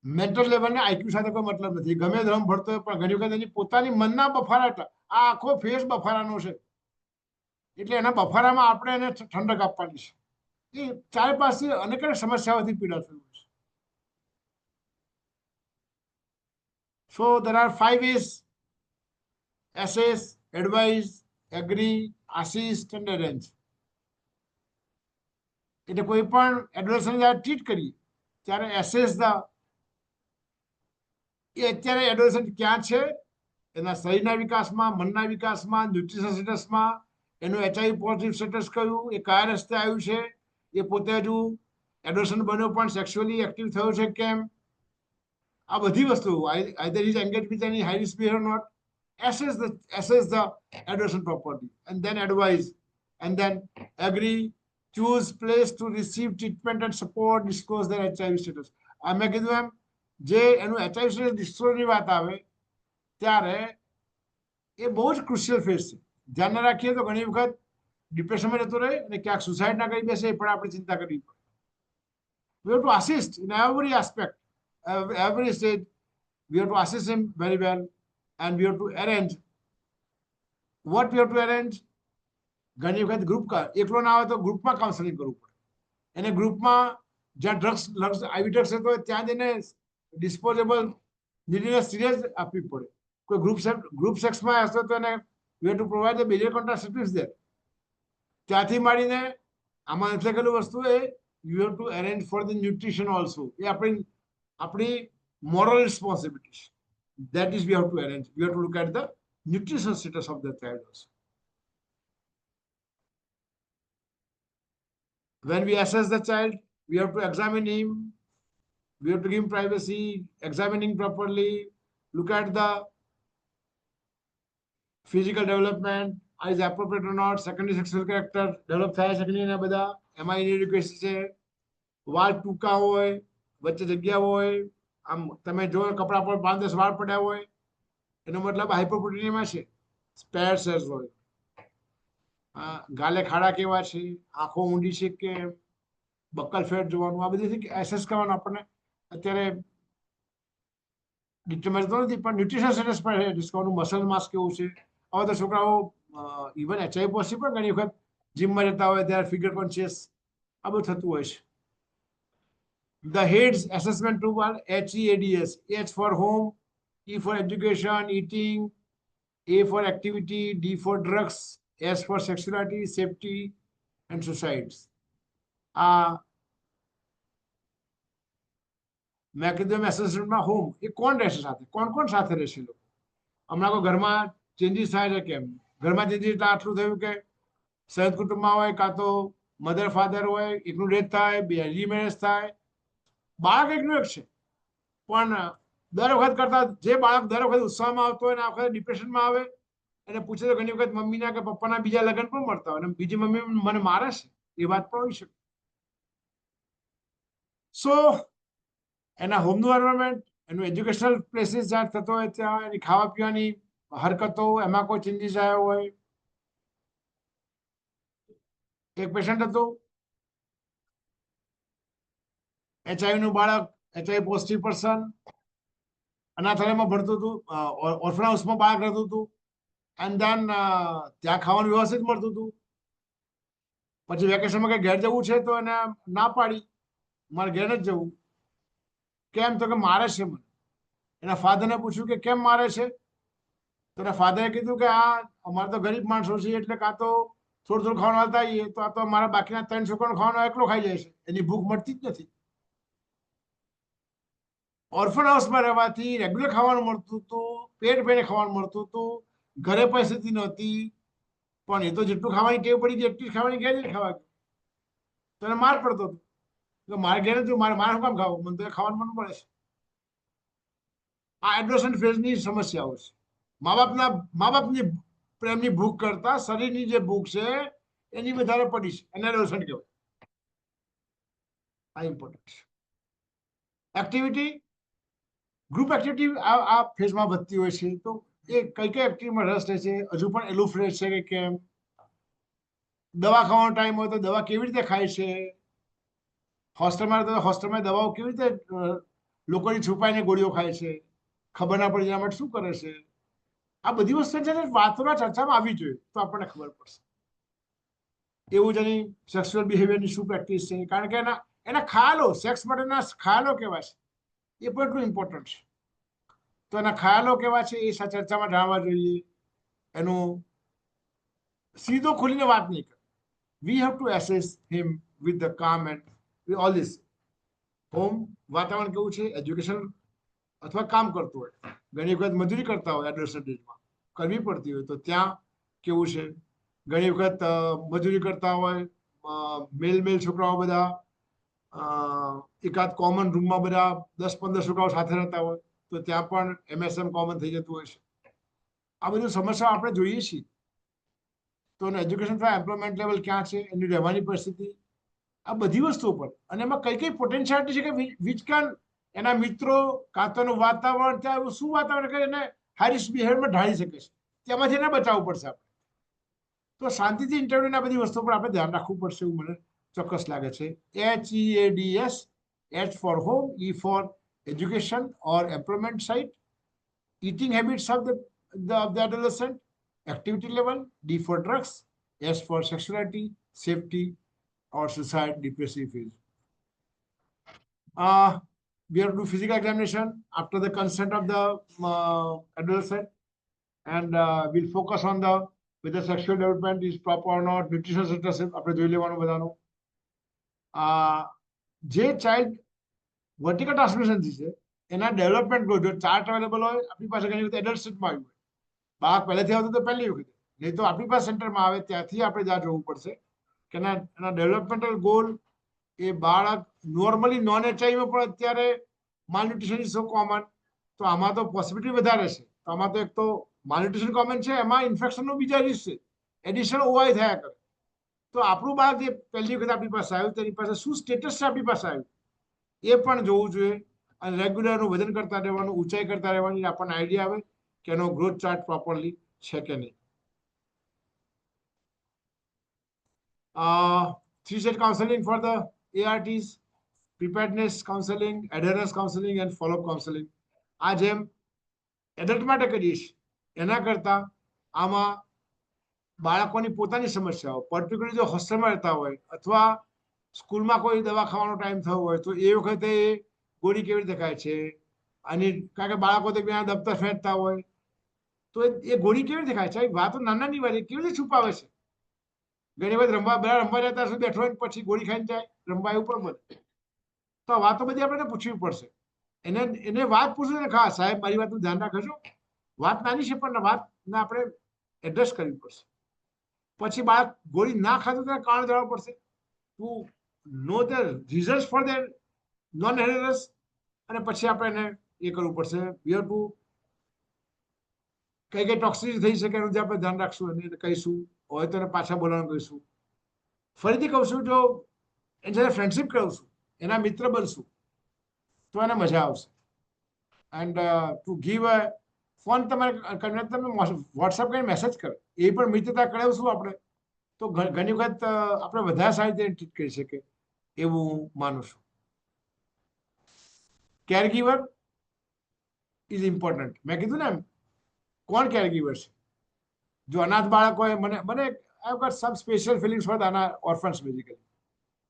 મેન્ટલ લેવલને આઈક્યુ સાથે કોઈ મતલબ નથી. ગમે ધર્મ ભરતો હોય પણ ઘણી વખત એની પોતાની મનના બફારા, આ આખો ફેસ બફારાનો છે, એટલે એના બફારામાં આપણે એને ઠંડક આપવાની છે. એ ચારે પાસે અનેક સમસ્યાઓથી પીડાતું હોય છે. So there are 5 A's: assess, advise, agree, assist and arrange. એટલે કોઈ પણ એડોલસન્ટ જ્યારે ટ્રીટ કરીએ ત્યારે એસેસ ધ, એ અત્યારે એડોલસન્ટ ક્યાં છે, એના શરીરના વિકાસમાં, મનના વિકાસમાં, ન્યુટ્રિશન સ્ટેટસમાં, એનું HIV પોઝિટિવ સ્ટેટસ કયું, એ કયા રસ્તે આવ્યું છે, એ પોતે હજુ એડોલસન્ટ બન્યો પણ સેક્સ્યુઅલી એક્ટિવ થયો છે કેમ, આ બધી વસ્તુઓ, either is engage with any high risk behaviour not. assess the adolescent properly and then advise and then agree, choose place to receive treatment and support, disclose their HIV status. મેં કીધું એમ જે એનું HIV status ડિસ્ક્લોઝની વાત આવે ત્યારે એ બહુ જ crucial phase છે. ધ્યાન ના રાખીએ તો ઘણી વખત ડિપ્રેશનમાં જતો રહે અને ક્યાંક સુસાઇડ ના કરી બેસે, એ પણ આપણે ચિંતા કરવી પડે. We have to assist in every aspect, every stage. We have to assist him very well and we have to arrange. What we have to arrange? ઘણી વખત ગ્રુપ, એકલો ના આવે તો ગ્રુપમાં કાઉન્સેલિંગ કરવું પડે. એને ગ્રુપમાં જ્યાં ડ્રગ્સ આવી ડ્રગ્સ થતો હોય ત્યાં જઈને ડિસ્પોઝેબલ નીડીને સિરિયસ આપવી પડે. કોઈ ગ્રુપ સેક્સમાં હશે તો એને we have to provide the barrier contraceptives there. ત્યાંથી માંડીને આમાં નથી લખેલું વસ્તુ એ you have to arrange for the nutrition also. એ આપણી moral responsibility. That is we have to arrange. We have to look at the nutrition status of the child also. When we assess the child, we have to examine him, we have to give him privacy, examining properly, look at the physical development, is appropriate or not, secondary sexual character develop થાય છે કે નહીં, એના બધા એમાં inadequacy છે, વાળ ટૂંકા હોય, વચ્ચે જગ્યા હોય, આમ તમે જો કપડા પર 5-10 વાળ પડ્યા હોય એનો મતલબ હાઇપરપ્રોટીનિયા છે, સ્પેર સેલ્સ હોય, ગાલે ખાડા કેવા છે, આંખો ઊંડી છે કે બક્કલ ફેટ જોવાનું, આ બધી એસેસ કરવાનું આપણને અત્યારે ડિટરમાઇન તો નથી, પણ ન્યુટ્રિશન સ્ટેટસ પર ડિસ્કાઉન્ટ, મસલ માસ કેવું છે. હવે તો છોકરાઓ ઇવન HIV પોઝિટિવ પણ ઘણી વખત જીમમાં જતા હોય ત્યારે ફિગર કોન્શિયસ, આ બધું થતું હોય છે. The HEADS assessment tool, HEADS, H for home, E for education, eating, A for activity, D for drugs, S for sexuality, safety and suicides. મેં કીધું એમ એસેસમેન્ટમાં હોમ, એ કોણ રહેશે સાથે, કોણ સાથે રહેશે લોકો, હમણાં કોઈ ઘરમાં ચેન્જીસ થાય છે કેમ, ઘરમાં ચેન્જીસ એટલે આટલું થયું કે સંયુક્ત કુટુંબમાં હોય કાં તો મધર ફાધર હોય, એકનું ડેથ થાય, બે રીમેરેજ થાય, બાળક એકનું એક છે પણ દર વખત કરતા જે બાળક દર વખત ઉત્સાહમાં આવતો હોય ને આ વખતે ડિપ્રેશનમાં આવે, એને પૂછે તો ઘણી વખત મમ્મીના કે પપ્પાના બીજા લગ્ન પણ મળતા હોય અને બીજી મમ્મી મને મારે છે, એ વાત પણ હોઈ શકે. સો એના હોમનું એન્વાયરમેન્ટ, એનું એજ્યુકેશનલ પ્લેસીસ જ્યાં થતો હોય ત્યાં, એની ખાવા પીવાની હરકતો, એમાં કોઈ ચેન્જીસ આવ્યો હોય. એક પેશન્ટ હતું HIV નું બાળક, HIV પોઝિટિવ પર્સન, અનાથાલયમાં ભણતું હતું, ઓર્ફન હાઉસમાં બાળક રહેતું હતું, એન્ડ ધેન ત્યાં ખાવાનું વ્યવસ્થિત મળતું હતું. પછી વેકેશનમાં કંઈ ઘેર જવું છે તો એને ના પાડી, મારે ઘેર જ જવું. કેમ? તો કે મારે છે મને. એના ફાધરને પૂછ્યું કે કેમ મારે છે, તો એના ફાધરે કીધું કે આ અમારે તો ગરીબ માણસો છે એટલે કાં તો થોડું થોડું ખાવાનું હાલતા આવીએ તો આ તો મારા બાકીના 3 છોકરાનો ખાવાનો એકલો ખાઈ જાય છે, એની ભૂખ મળતી જ નથી. ઓર્ફન હાઉસમાં રહેવાથી રેગ્યુલર ખાવાનું મળતું હતું, પેટ ભરીને ખાવાનું મળતું હતું, ઘરે પરિસ્થિતિ નહોતી, પણ એ તો જેટલું ખાવાની ટેવ પડી ગઈ એટલી જ ખાવાની ઘેર જ ખાવા, તો એને માર પડતો હતો કે મારે ઘેર જ મારે મારે શું કામ ખાવું, મને તો એ ખાવાનું મન પડે છે. આ એડોલસન્ટ ફેઝની સમસ્યાઓ છે. મા બાપની પ્રેમની ભૂખ કરતા શરીરની જે ભૂખ છે એની વધારે પડી છે, એને એડોલસન્ટ કહેવાય. આ ઇમ્પોર્ટન્ટ છે. એક્ટિવિટી, ગ્રુપ એક્ટિવિટી આ ફેઝમાં વધતી હોય છે. તો એ કઈ કઈ એક્ટિવિટીમાં રસ રહે છે, હજુ પણ એલું ફ્રેશ છે કે કેમ, દવા ખાવાનો ટાઈમ હોય તો દવા કેવી રીતે ખાય છે, હોસ્ટેલમાં દવાઓ કેવી રીતે લોકોની છુપાઈને ગોળીઓ ખાય છે, ખબર ના પડી એના માટે શું કરે છે. આ બધી વસ્તુ છે વાતોના ચર્ચામાં આવી જોઈએ તો આપણને ખબર પડશે. એવું જ એની સેક્સ્યુઅલ બિહેવિયરની શું પ્રેક્ટિસ છે, કારણ કે એના ખ્યાલો, સેક્સ માટેના ખ્યાલો કેવા છે એ પણ એટલું ઇમ્પોર્ટન્ટ છે. તો એના ખ્યાલો કેવા છે એ ચર્ચામાં જાણવા જોઈએ. એનું સીધો ખુલીને વાત નહીં કરે. વી have two ashes him with the કામ and with all this. Home વાતાવરણ કેવું છે, એજ્યુકેશન અથવા કામ કરતું હોય, ઘણી વખત મજૂરી કરતા હોય એડોલસન્ટ એજમાં, કરવી પડતી હોય તો ત્યાં કેવું છે. ઘણી વખત મજૂરી કરતા હોય મેલ છોકરાઓ બધા એકાદ કોમન રૂમમાં બધા 10-15 છોકરાઓ સાથે રહેતા હોય તો ત્યાં પણ MSM કોમન થઈ જતું હોય છે. આ બધું સમસ્યા આપણે જોઈએ છીએ. તો એજ્યુકેશન અથવા એમ્પ્લોયમેન્ટ લેવલ ક્યાં છે, એની રહેવાની પરિસ્થિતિ, આ બધી વસ્તુઓ પર, અને એમાં કઈ કઈ પોટેન્શિયાલિટી છે કે વિચ કેન, એના મિત્રો કાં તો એનું વાતાવરણ, ત્યાં એવું શું વાતાવરણ કે એને હાઈ બિહેવિયરમાં ઢાળી શકે છે, તેમાંથી એને બચાવવું પડશે આપણે. તો શાંતિથી ઇન્ટરવ્યુના બધી વસ્તુઓ પર આપણે ધ્યાન રાખવું પડશે એવું મને ચોક્કસ લાગે છે. HEADS, H for home, E for education or employment site, eating habits of the adolescent, activity level, D for drugs, S for sexuality, safety or suicide, depressive phase. We have to do physical examination after the consent of the adolescent, and we'll focus on the whether sexual development is proper or not, nutrition status આપણે જોઈ લેવાનું બધાનું. જે child vertical ટ્રાન્સમિશનથી છે એના development growth જો chart available હોય, આપણી પાસે ઘણી વખત એડલ્ટ સ્ટેટમાં આવ્યું હોય, બાળક પહેલેથી આવતું તો પહેલી વખતે, નહીં તો આપણી પાસે સેન્ટરમાં આવે ત્યાંથી આપણે ત્યાં જોવું પડશે કે એના ડેવલપમેન્ટલ ગોલ, એ બાળક નોર્મલી નોન HIVમાં પણ અત્યારે માલન્યુટ્રિશન ઇઝ સો કોમન, તો આમાં તો પોસિબિલિટી વધારે છે. તો આમાં તો એક તો માલન્યુટ્રિશન કોમન છે, એમાં ઇન્ફેક્શનનો બીજા રિસ્ક છે, એડિશનલ OI થયા કરે. તો આપણું બાળક જે પહેલી વખત આપણી પાસે આવ્યું તેની પાસે શું સ્ટેટસ છે આપણી પાસે આવ્યું એ પણ જોવું જોઈએ. અને રેગ્યુલરનું વજન કરતા રહેવાનું, ઊંચાઈ કરતા રહેવાની, આપણને આઈડિયા આવે કે એનો ગ્રોથ ચાર્ટ પ્રોપરલી છે કે નહીં. 3-stage counseling for the ARTs, preparedness counseling, adherence counseling and follow-up counseling. આ જેમ એડલ્ટ માટે કરીએ છીએ એના કરતા આમાં બાળકોની પોતાની સમસ્યાઓ, પર્ટિક્યુલરલી જો હોસ્ટેલમાં રહેતા હોય અથવા સ્કૂલમાં કોઈ દવા ખાવાનો ટાઈમ થયો હોય તો એ વખતે ગોળી કેવી રીતે ખાય છે, અને કારણ કે બાળકો તો ત્યાં દફતર ફેંકતા હોય તો એ ગોળી કેવી રીતે ખાય છે, વાતો નાની વાત કેવી રીતે છુપાવે છે. ઘણી વખત બધા રમવા જતા સુધી બેઠો હોય પછી ગોળી ખાઈને જાય, રમવા એવું પણ બને. તો આ વાતો બધી આપણે પૂછવી પડશે. એને વાત પૂછવી ને, ખાસ સાહેબ મારી વાતનું ધ્યાન રાખજો, વાત નાની છે પણ વાતને આપણે એડ્રેસ કરવી પડશે. પછી બાળક ગોળી ના ખાતું તેને કારણ જણાવવું પડશે, to know the reasons for their non adherence, અને પછી આપણે એને એ કરવું પડશે. વી હેવ ટુ કઈ કઈ ટોક્સિસિટી થઈ શકે એનું આપણે ધ્યાન રાખશું, અને કહીશું હોય તો એને પાછા બોલાવવાનું કહીશું. ફરીથી કહું છું, જો એની સાથે ફ્રેન્ડશિપ કરાવશું, એના મિત્ર બનશું તો એને મજા આવશે. And to give a phone તમારે તમે વોટ્સઅપ કરીને મેસેજ કરો, એ પણ મિત્રતા કરાવશું આપણે, તો ઘણી વખત આપણે વધારે સારી રીતે ટ્રીટ કરી શકીએ એવું હું માનું છું. કેરગીવર ઇઝ ઇમ્પોર્ટન્ટ. મેં કીધું ને, કોણ કેરગીવર છે? જો અનાથ બાળક હોય, મને I got some special feelings for the orphans. Basically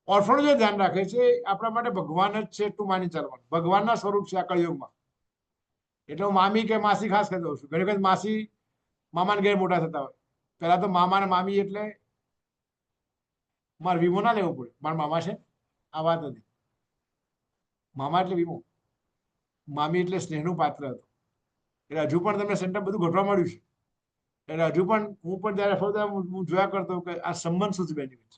ઓર્ફનો જે ધ્યાન રાખે છે આપણા માટે ભગવાન જ છે એટલું માની ચાલવાનું. ભગવાનના સ્વરૂપ છે આ કળિયુગમાં. એટલે હું મામી કે માસી ખાસ કહી દઉં છું. ઘણી વખત માસી મામાને ઘેર મોટા થતા હોય. પહેલા તો મામા ને મામી એટલે મારે વીમો ના લેવો પડે, મારા મામા છે, આ વાત હતી. મામા એટલે વીમો, મામી એટલે સ્નેહનું પાત્ર હતું. એટલે હજુ પણ તમને સેન્ટર બધું ઘટવા મળ્યું છે. એટલે હજુ પણ હું પણ જયારે ફરતા હું જોયા કરતો કે આ સંબંધ શું છે બેનિફિટ.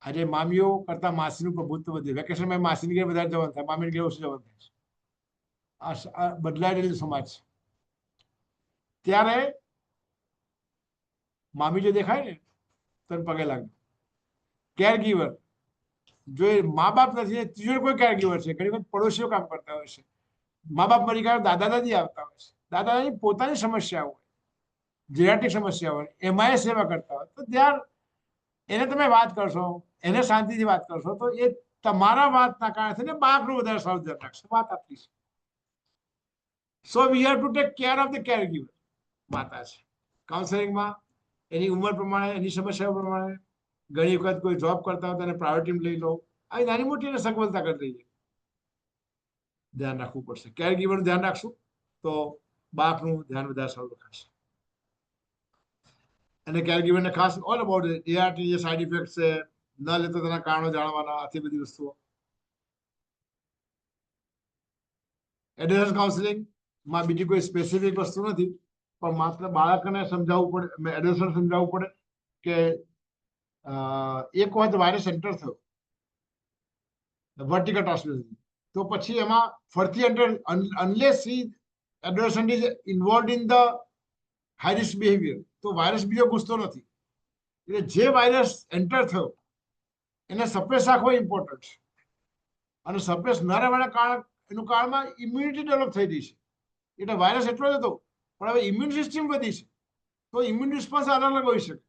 આજે મામીઓ કરતા માસીનું પ્રભુત્વ વધ્યું. વેકેશનમાં માસીની ઘેર વધારે જવાનું થાય, મામીની ઘેર ઓછું જવાનું થાય. આ બદલાયેલું સમાજ છે. ત્યારે મામી જો દેખાય ને તો પગે લાગે. કેર ગીવર, જો એ મા બાપ નથી, ત્રીજો કોઈ કેર ગીવર છે. ઘણી વખત પડોશીઓ કામ કરતા હોય છે. મા બાપ મરી ગયા, દાદા દાદી આવતા હોય છે. દાદા દાદી પોતાની સમસ્યા હોય, જેનેટિક સમસ્યા હોય, એમાં એ સેવા કરતા હોય, તો ત્યાર એને તમે વાત કરશો, એને શાંતિથી વાત કરશો, તો એ તમારા વાતના કારણે બાળકનું વધારે સારું ધ્યાન રાખશે. વાત આપણી છે. So we have to take care of the caregiver. માતા છે કાઉન્સેલિંગમાં એની ઉંમર પ્રમાણે, એની સમસ્યાઓ પ્રમાણે. ઘણી વખત કોઈ જોબ કરતા હોય તો એને પ્રાયોરિટી લઈ લો. આવી નાની મોટી એને સગવડતા કરી દઈએ. ધ્યાન રાખવું પડશે. કેર ગીવરનું ધ્યાન રાખશું તો બાળકનું ધ્યાન વધારે સારું રખાશે. અને કેર ગીવરને ખાસ ઓલ અબાઉટ એઆરટી, જે સાઇડ ઇફેક્ટ છે, ન લેતો તેના કારણો જાણવાના, આથી બધી વસ્તુઓ. એડોલસન્ટ કાઉન્સેલિંગમાં બીજી કોઈ સ્પેસિફિક વસ્તુ નથી, પણ માત્ર બાળકને સમજાવવું પડે, એડોલસન્ટ સમજાવવું પડે કે એક વખત વાયરસ એન્ટર થયો વર્ટિકલ ટ્રાન્સમિશન, તો પછી એમાં ફરતી enter unless he adolescent is involved in the high risk behaviour, તો વાયરસ બીજો ઘૂસતો નથી. એટલે જે વાયરસ એન્ટર થયો એને સપ્રેસ રાખવો ઇમ્પોર્ટન્ટ છે. અને સપ્રેસ ન રહેવાના કારણે એનું કારણમાં ઇમ્યુનિટી ડેવલપ થઈ રહી છે. એટલે વાયરસ એટલો જ હતો, પણ હવે ઇમ્યુન સિસ્ટમ વધી છે, તો ઇમ્યુન રિસ્પોન્સ અલગ અલગ હોઈ શકે.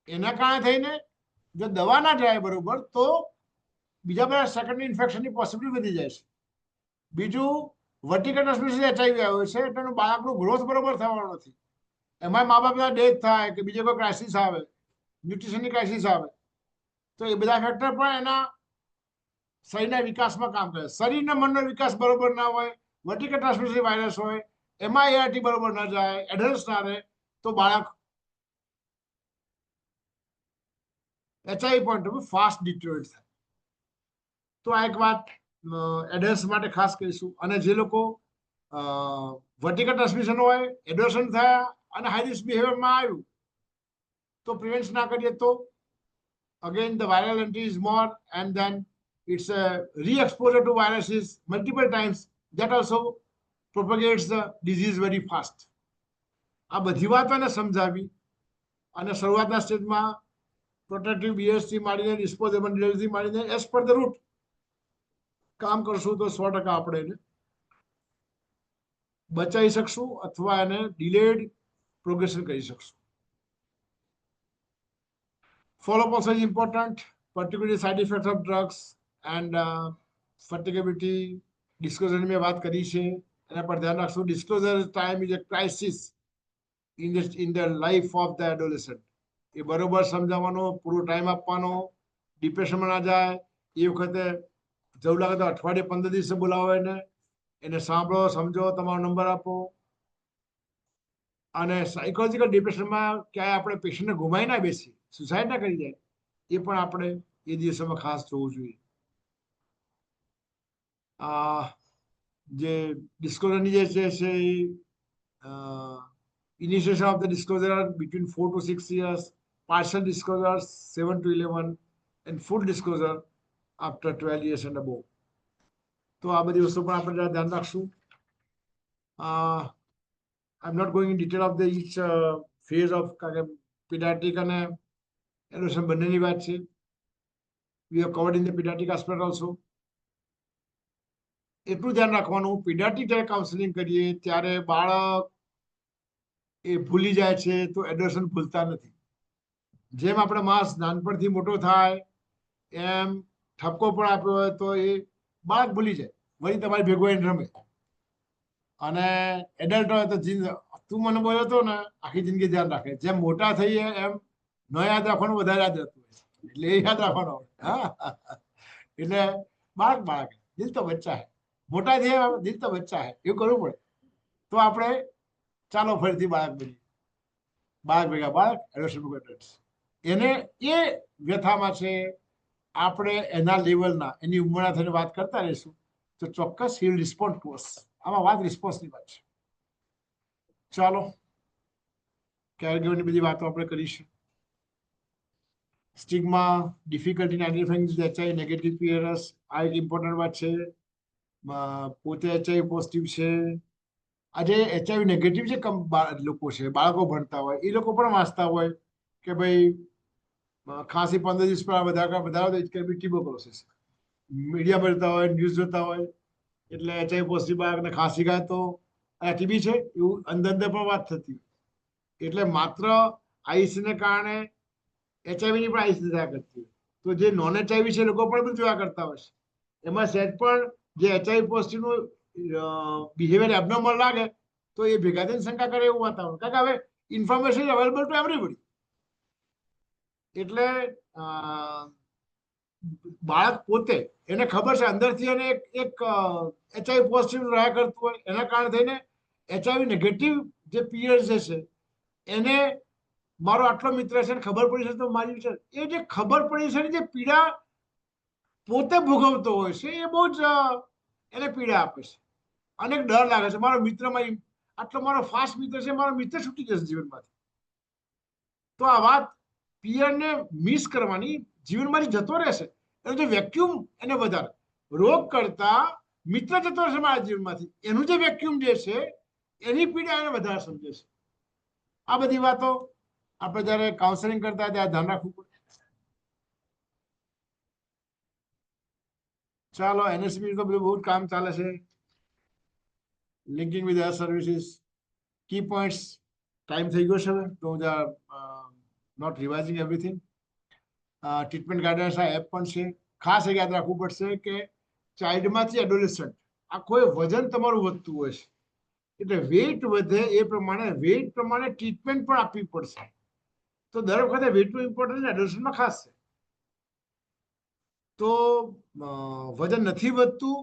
એના કારણે થઈને જો દવા ના જાય બરોબર, તો બીજા બધા સેકન્ડરી ઇન્ફેક્શનની પોસિબિલિટી વધી જાય છે. બીજું, વર્ટિકલ ટ્રાન્સમિશન HIV આવ્યો છે, એટલે બાળકનું ગ્રોથ બરોબર થવાનો નથી. એમાં મા બાપના ડેથ થાય કે બીજો કોઈ ક્રાઇસિસ આવે, ન્યુટ્રિશનની ક્રાઇસિસ આવે, તો એ બધા ફેક્ટર પણ એના શરીરના વિકાસમાં કામ કરે. શરીરના મનનો વિકાસ બરોબર ના હોય, વર્ટિકલ ટ્રાન્સમિશન વાયરસ હોય, એમાં ART બરોબર ના જાય, એડલ્ટ ના રહે, તો બાળક HIV પોઈન્ટ ઓફ ફાસ્ટ ડિટોરેટ થાય. તો આ એક વાત એડલ્ટ માટે ખાસ કહીશું. અને જે લોકો વર્ટિકલ ટ્રાન્સમિશન હોય, એડોલસન્ટ થયા અને હાઈ રિસ્ક બિહેવિયરમાં આવ્યું, તો પ્રિવેન્ટ ના કરીએ તો again the viral entry is more, and then it's a re-exposure to viruses multiple times, that also propagates the disease very fast. આ બધી વાતોને સમજાવી અને શરૂઆતના સ્ટેજમાં પ્રોટેક્ટિવ બીએસથી માંડીને ડિસ્પોઝેબલ ડિલિવરીથી માંડીને એઝ પર ધ રૂટ કામ કરશું તો 100% આપણે એને બચાવી શકશું અથવા એને ડિલેડ પ્રોગ્રેશન કરી શકશું. Follow-up also is important, particularly side effects of drugs and fatigability. Disclosure ની મેં વાત કરી છે, એના પર ધ્યાન રાખશું. Disclosure time is a crisis in the life of the adolescent. એ બરોબર સમજાવવાનો, પૂરો ટાઈમ આપવાનો, ડિપ્રેશનમાં ના જાય. એ વખતે જવું લાગે તો અઠવાડિયે 15 દિવસે બોલાવો, એને સાંભળો, સમજો, તમારો નંબર આપો. અને સાયકોલોજીકલ ડિપ્રેશનમાં ક્યાંય આપણે પેશન્ટને ગુમાવી ના બેસીએ, સુસાઇડ ના કરી જાય, એ પણ આપણે એ દિવસોમાં ખાસ જોવું જોઈએ. જે ડિસ્ક્લોઝરની જે છે initiation of the disclosure between 4 to 6 years, partial disclosure 7 to 11, and full disclosure after 12 years and above. તો આ બધી વસ્તુ પણ આપણે ધ્યાન રાખશું. I'm not going in detail of the each phase of pediatric and adolescent બંનેની વાત છે. We have covered in the pediatric aspect also. એટલું ધ્યાન રાખવાનું, પીડિયાટ્રિક જ્યારે કાઉન્સેલિંગ કરીએ ત્યારે બાળક એ ભૂલી જાય છે, તો એડોલસન્ટ ભૂલતા નથી. જેમ આપણે માણસ નાનપણથી મોટો થાય એમ ઠપકો પણ આપ્યો હોય તો એ બાળક ભૂલી જાય, વળી તમારી ભેગો એને રમે. અને એડલ્ટ હોય તો તું મને બોલ્યો હતો ને, આખી જિંદગી ધ્યાન રાખે. જેમ મોટા થઈએ એમ ન યાદ રાખવાનું વધારે યાદ રહેતું હોય, એટલે એ યાદ રાખવાનું. હા, એટલે બાળક દિલ તો બચ્ચા હે, મોટા થયા દિલ તો બચ્ચા હે, એવું કરવું પડે. તો આપણે ચાલો ફરીથી બાળક બની, બાળક ભેગા બાળક, એડોલેસન્ટ ભેગા એડલ્ટ. એને એ વ્યથામાં છે, આપણે એના લેવલના, એની ઉંમરના થઈને વાત કરતા રહીશું તો ચોક્કસ હી વિલ રિસ્પોન્ડ ટુ અસ. આમાં વાત રિસ્પોન્સની વાત છે. ચાલો, કેરગીવરની બધી વાતો આપણે કરીશું. Stigma, difficulty in identifying HI negative PRS, આ એક ઇમ્પોર્ટન્ટ વાત છે. પોતે એચઆઈ પોઝિટિવ છે. આજે એચઆઈવી નેગેટિવ જે લોકો છે, બાળકો ભણતા હોય, એ લોકો પણ વાંચતા હોય કે ભાઈ ખાંસી 15 દિવસ પર વધારે it can be tuberculosis. Media ભરતા હોય, ન્યૂઝ જોતા હોય, એટલે એચઆઈવી પોઝિટિવ બાળકને ખાંસી ગાય તો આ ટીબી છે એવું અંદર અંદર પણ વાત થતી. એટલે માત્ર આઈસીને કારણે એચઆઈવીની પણ આઈસી થયા કરતી. તો જે નોન એચઆઈવી છે લોકો પણ જોયા કરતા હોય છે. એમાં સહેજ પણ જે એચઆઈવી પોઝિટિવનું બિહેવિયર એબનોર્મલ લાગે તો એ ભેગા થઈને શંકા કરે એવું વાતાવરણ. કારણ કે હવે ઇન્ફોર્મેશન અવેલેબલ ટુ એવરીબડી. એટલે બાળક પોતે એને ખબર છે અંદરથી એને એક એચઆઈવી પોઝિટિવ રહ્યા કરતું હોય, એના કારણે થઈને એચઆઈવી નેગેટિવ જે પીરિયડ જે છે એને મારો આટલો મિત્ર છે ને ખબર પડી છે તો મારી છે, એ જે ખબર પડી છે ને જે પીડા પોતે ભોગવતો હોય છે એ બહુ જ એને પીડા આપે છે. અને ડર લાગે છે મારો મિત્ર મારી આટલો મારો ફાસ્ટ મિત્ર છે, મારો મિત્ર છૂટી જશે જીવનમાંથી. તો આ વાત પિયરને મિસ કરવાની, જીવનમાંથી જતો રહેશે એનો જે વેક્યુમ એને વધારે. રોગ કરતા મિત્ર જતો રહેશે મારા જીવનમાંથી, એનું જે વેક્યુમ જે છે એની પીડા એને વધારે સમજે છે. આ બધી વાતો આપણે જયારે કાઉન્સેલિંગ કરતા ત્યારે ધ્યાન રાખવું પડે. ચાલો, એનએસપી તો બહુ કામ ચાલે છે. Linking with other services, key points. Time થઈ ગયો છે હવે તો હું not revising everything. Treatment guidance આ એપ પણ છે. ખાસ યાદ રાખવું પડશે કે ચાઇલ્ડમાંથી એડોલેસન્ટ આ કોઈ વજન તમારું વધતું હોય છે, એટલે વેઇટ વધે એ પ્રમાણે ટ્રીટમેન્ટ પણ આપવી પડશે. તો દર વખતે વેઇટનું ઇમ્પોર્ટન્સ એડોલેસન્ટમાં ખાસ છે. તો વજન નથી વધતું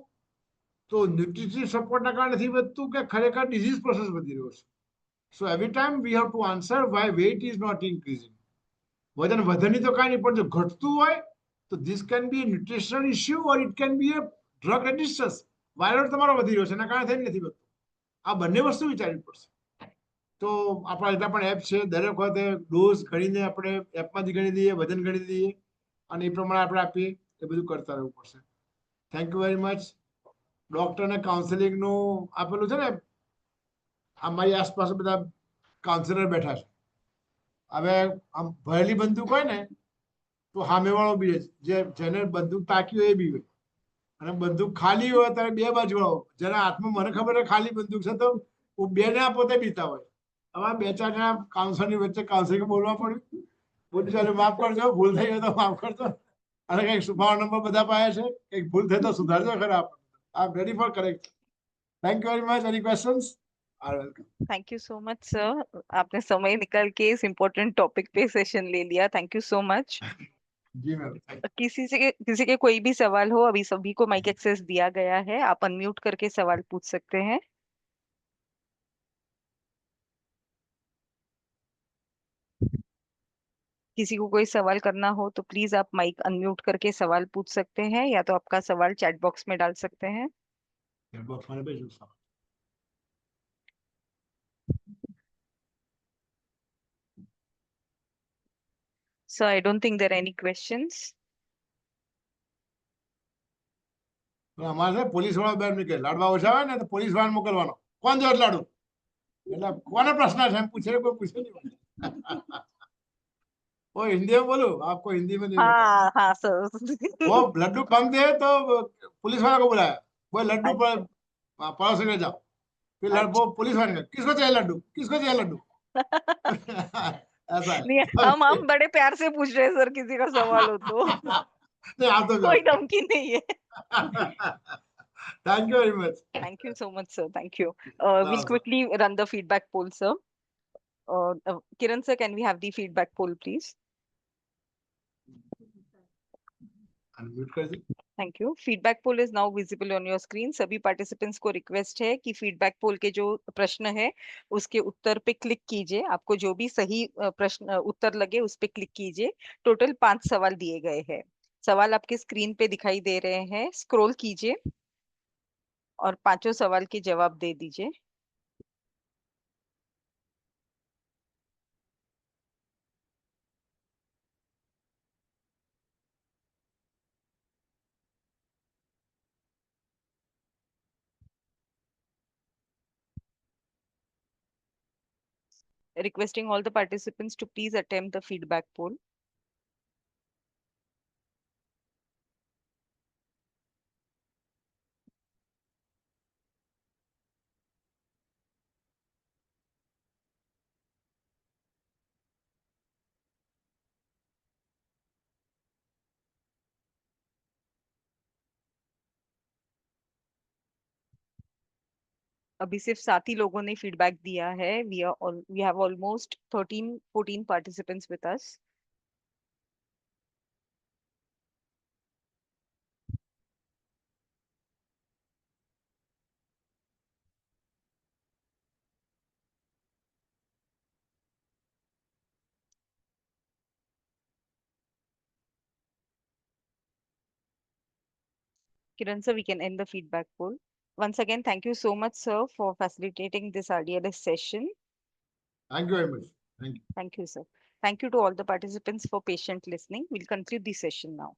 તો ન્યુટ્રિશન સપોર્ટના કારણે નથી વધતું કે ખરેખર ડિઝીઝ પ્રોસેસ વધી રહ્યો છે. So every time we have to answer why weight is not increasing. વજન વધવાની તો કાંઈ નહીં, પણ જો ઘટતું હોય તો this can be nutritional issue or it can be A drug resistance. Virus તમારો વધી રહ્યો છે એના કારણે થઈને નથી વધતું. આ બંને વસ્તુ વિચારવી પડશે. તો આપણા એટલા પણ એપ છે, દરેક વખતે ડોઝ ગણીને આપણે એપમાંથી ગણી દઈએ, વજન ગણી દઈએ અને એ પ્રમાણે આપણે આપીએ, એ બધું કરતા રહેવું પડશે. Thank you very much. ડોક્ટરને કાઉન્સેલિંગનું આપેલું છે ને, અમારી આસપાસ બધા કાઉન્સેલર બેઠા છે. હવે આમ ભરેલી બંદૂક હોય ને તો સામેવાળો બી જેને બંદૂક તાકી હોય એ બી હોય, અને બંદૂક ખાલી હોય ત્યારે બે બાજુ વાળો, જેના હાથમાં મને ખબર છે ખાલી બંદૂક છે તો બે જણા પોતે બીતા હોય. હવે બે ચાર જણા કાઉન્સલની વચ્ચે કાઉન્સેલિંગ બોલવા પડ્યું. બોલી ચાલો માફ કરજો, ભૂલ થઈ હોય તો માફ કરજો. અને કંઈક સુભાવ નંબર બધા પાસે છે, કંઈક ભૂલ થઈ તો સુધારજો ખરા. I am ready for correct. Thank you very much. Any questions are welcome. Thank you so much sir, आपने समय निकाल के इस इम्पोर्टेंट टॉपिक पे सेशन ले लिया. Thank you so much. जी मैम. किसी के कोई भी सवाल हो, अभी सभी को माइक एक्सेस दिया गया है, आप अनम्यूट करके सवाल पूछ सकते हैं. किसी को कोई सवाल करना हो तो प्लीज आप माइक अनम्यूट करके सवाल पूछ सकते हैं, या तो आपका सवाल चैट बॉक्स में डाल सकते हैं. बॉक्स में भेजो सब. So I don't think there are any questions. અમારે છે પોલીસ વાળો બેન નીકળે, લાડવા ઓછા હોય ને તો પોલીસ વાળા મોકલવાનો, કોણ દો લાડુ, એટલે કોને પ્રશ્ન છે એમ પૂછે, કોઈ પૂછે નહીં. वो हिंदी में बोलो, आपको हिंदी में नहीं बता. हाँ हाँ सर. वो लड्डू कम दे तो पुलिस वाला को बुलाया, वो लड्डू पर पड़ोस ले जाओ. फिर वो पुलिस वाले ने, किसको चाहिए लड्डू, किसको चाहिए लड्डू. ऐसा है. नहीं, हम बड़े प्यार से पूछ रहे हैं सर, किसी का सवाल हो तो. नहीं आप तो कोई जाओ. धमकी नहीं है. Thank you very much. Thank you so much, sir. Thank you. We'll quickly run the feedback poll, sir. Kiran sir, can we have the feedback poll, please? Unmute कर दे। Thank you. Feedback poll is now visible on your screen. सभी participants को request है कि feedback पोल के जो प्रश्न है उसके उत्तर पे क्लिक कीजिए। आपको जो भी सही प्रश्न उत्तर लगे उस पे क्लिक कीजिए। टोटल 5 सवाल दिए गए हैं। सवाल आपके स्क्रीन पे दिखाई दे रहे हैं, स्क्रॉल कीजिए और पांचों सवाल के जवाब दे दीजिए। Requesting all the participants to please attempt the feedback poll. अभी सिर्फ 7 ही लोगों ने फीडबैक दिया है। We have almost 13-14 participants with us. Kiran sir, we can end the feedback poll. Once again, thank you so much, sir, for facilitating this RDLS session. Thank you very much. Thank you. Thank you, sir. Thank you to all the participants for patient listening. We'll conclude the session now.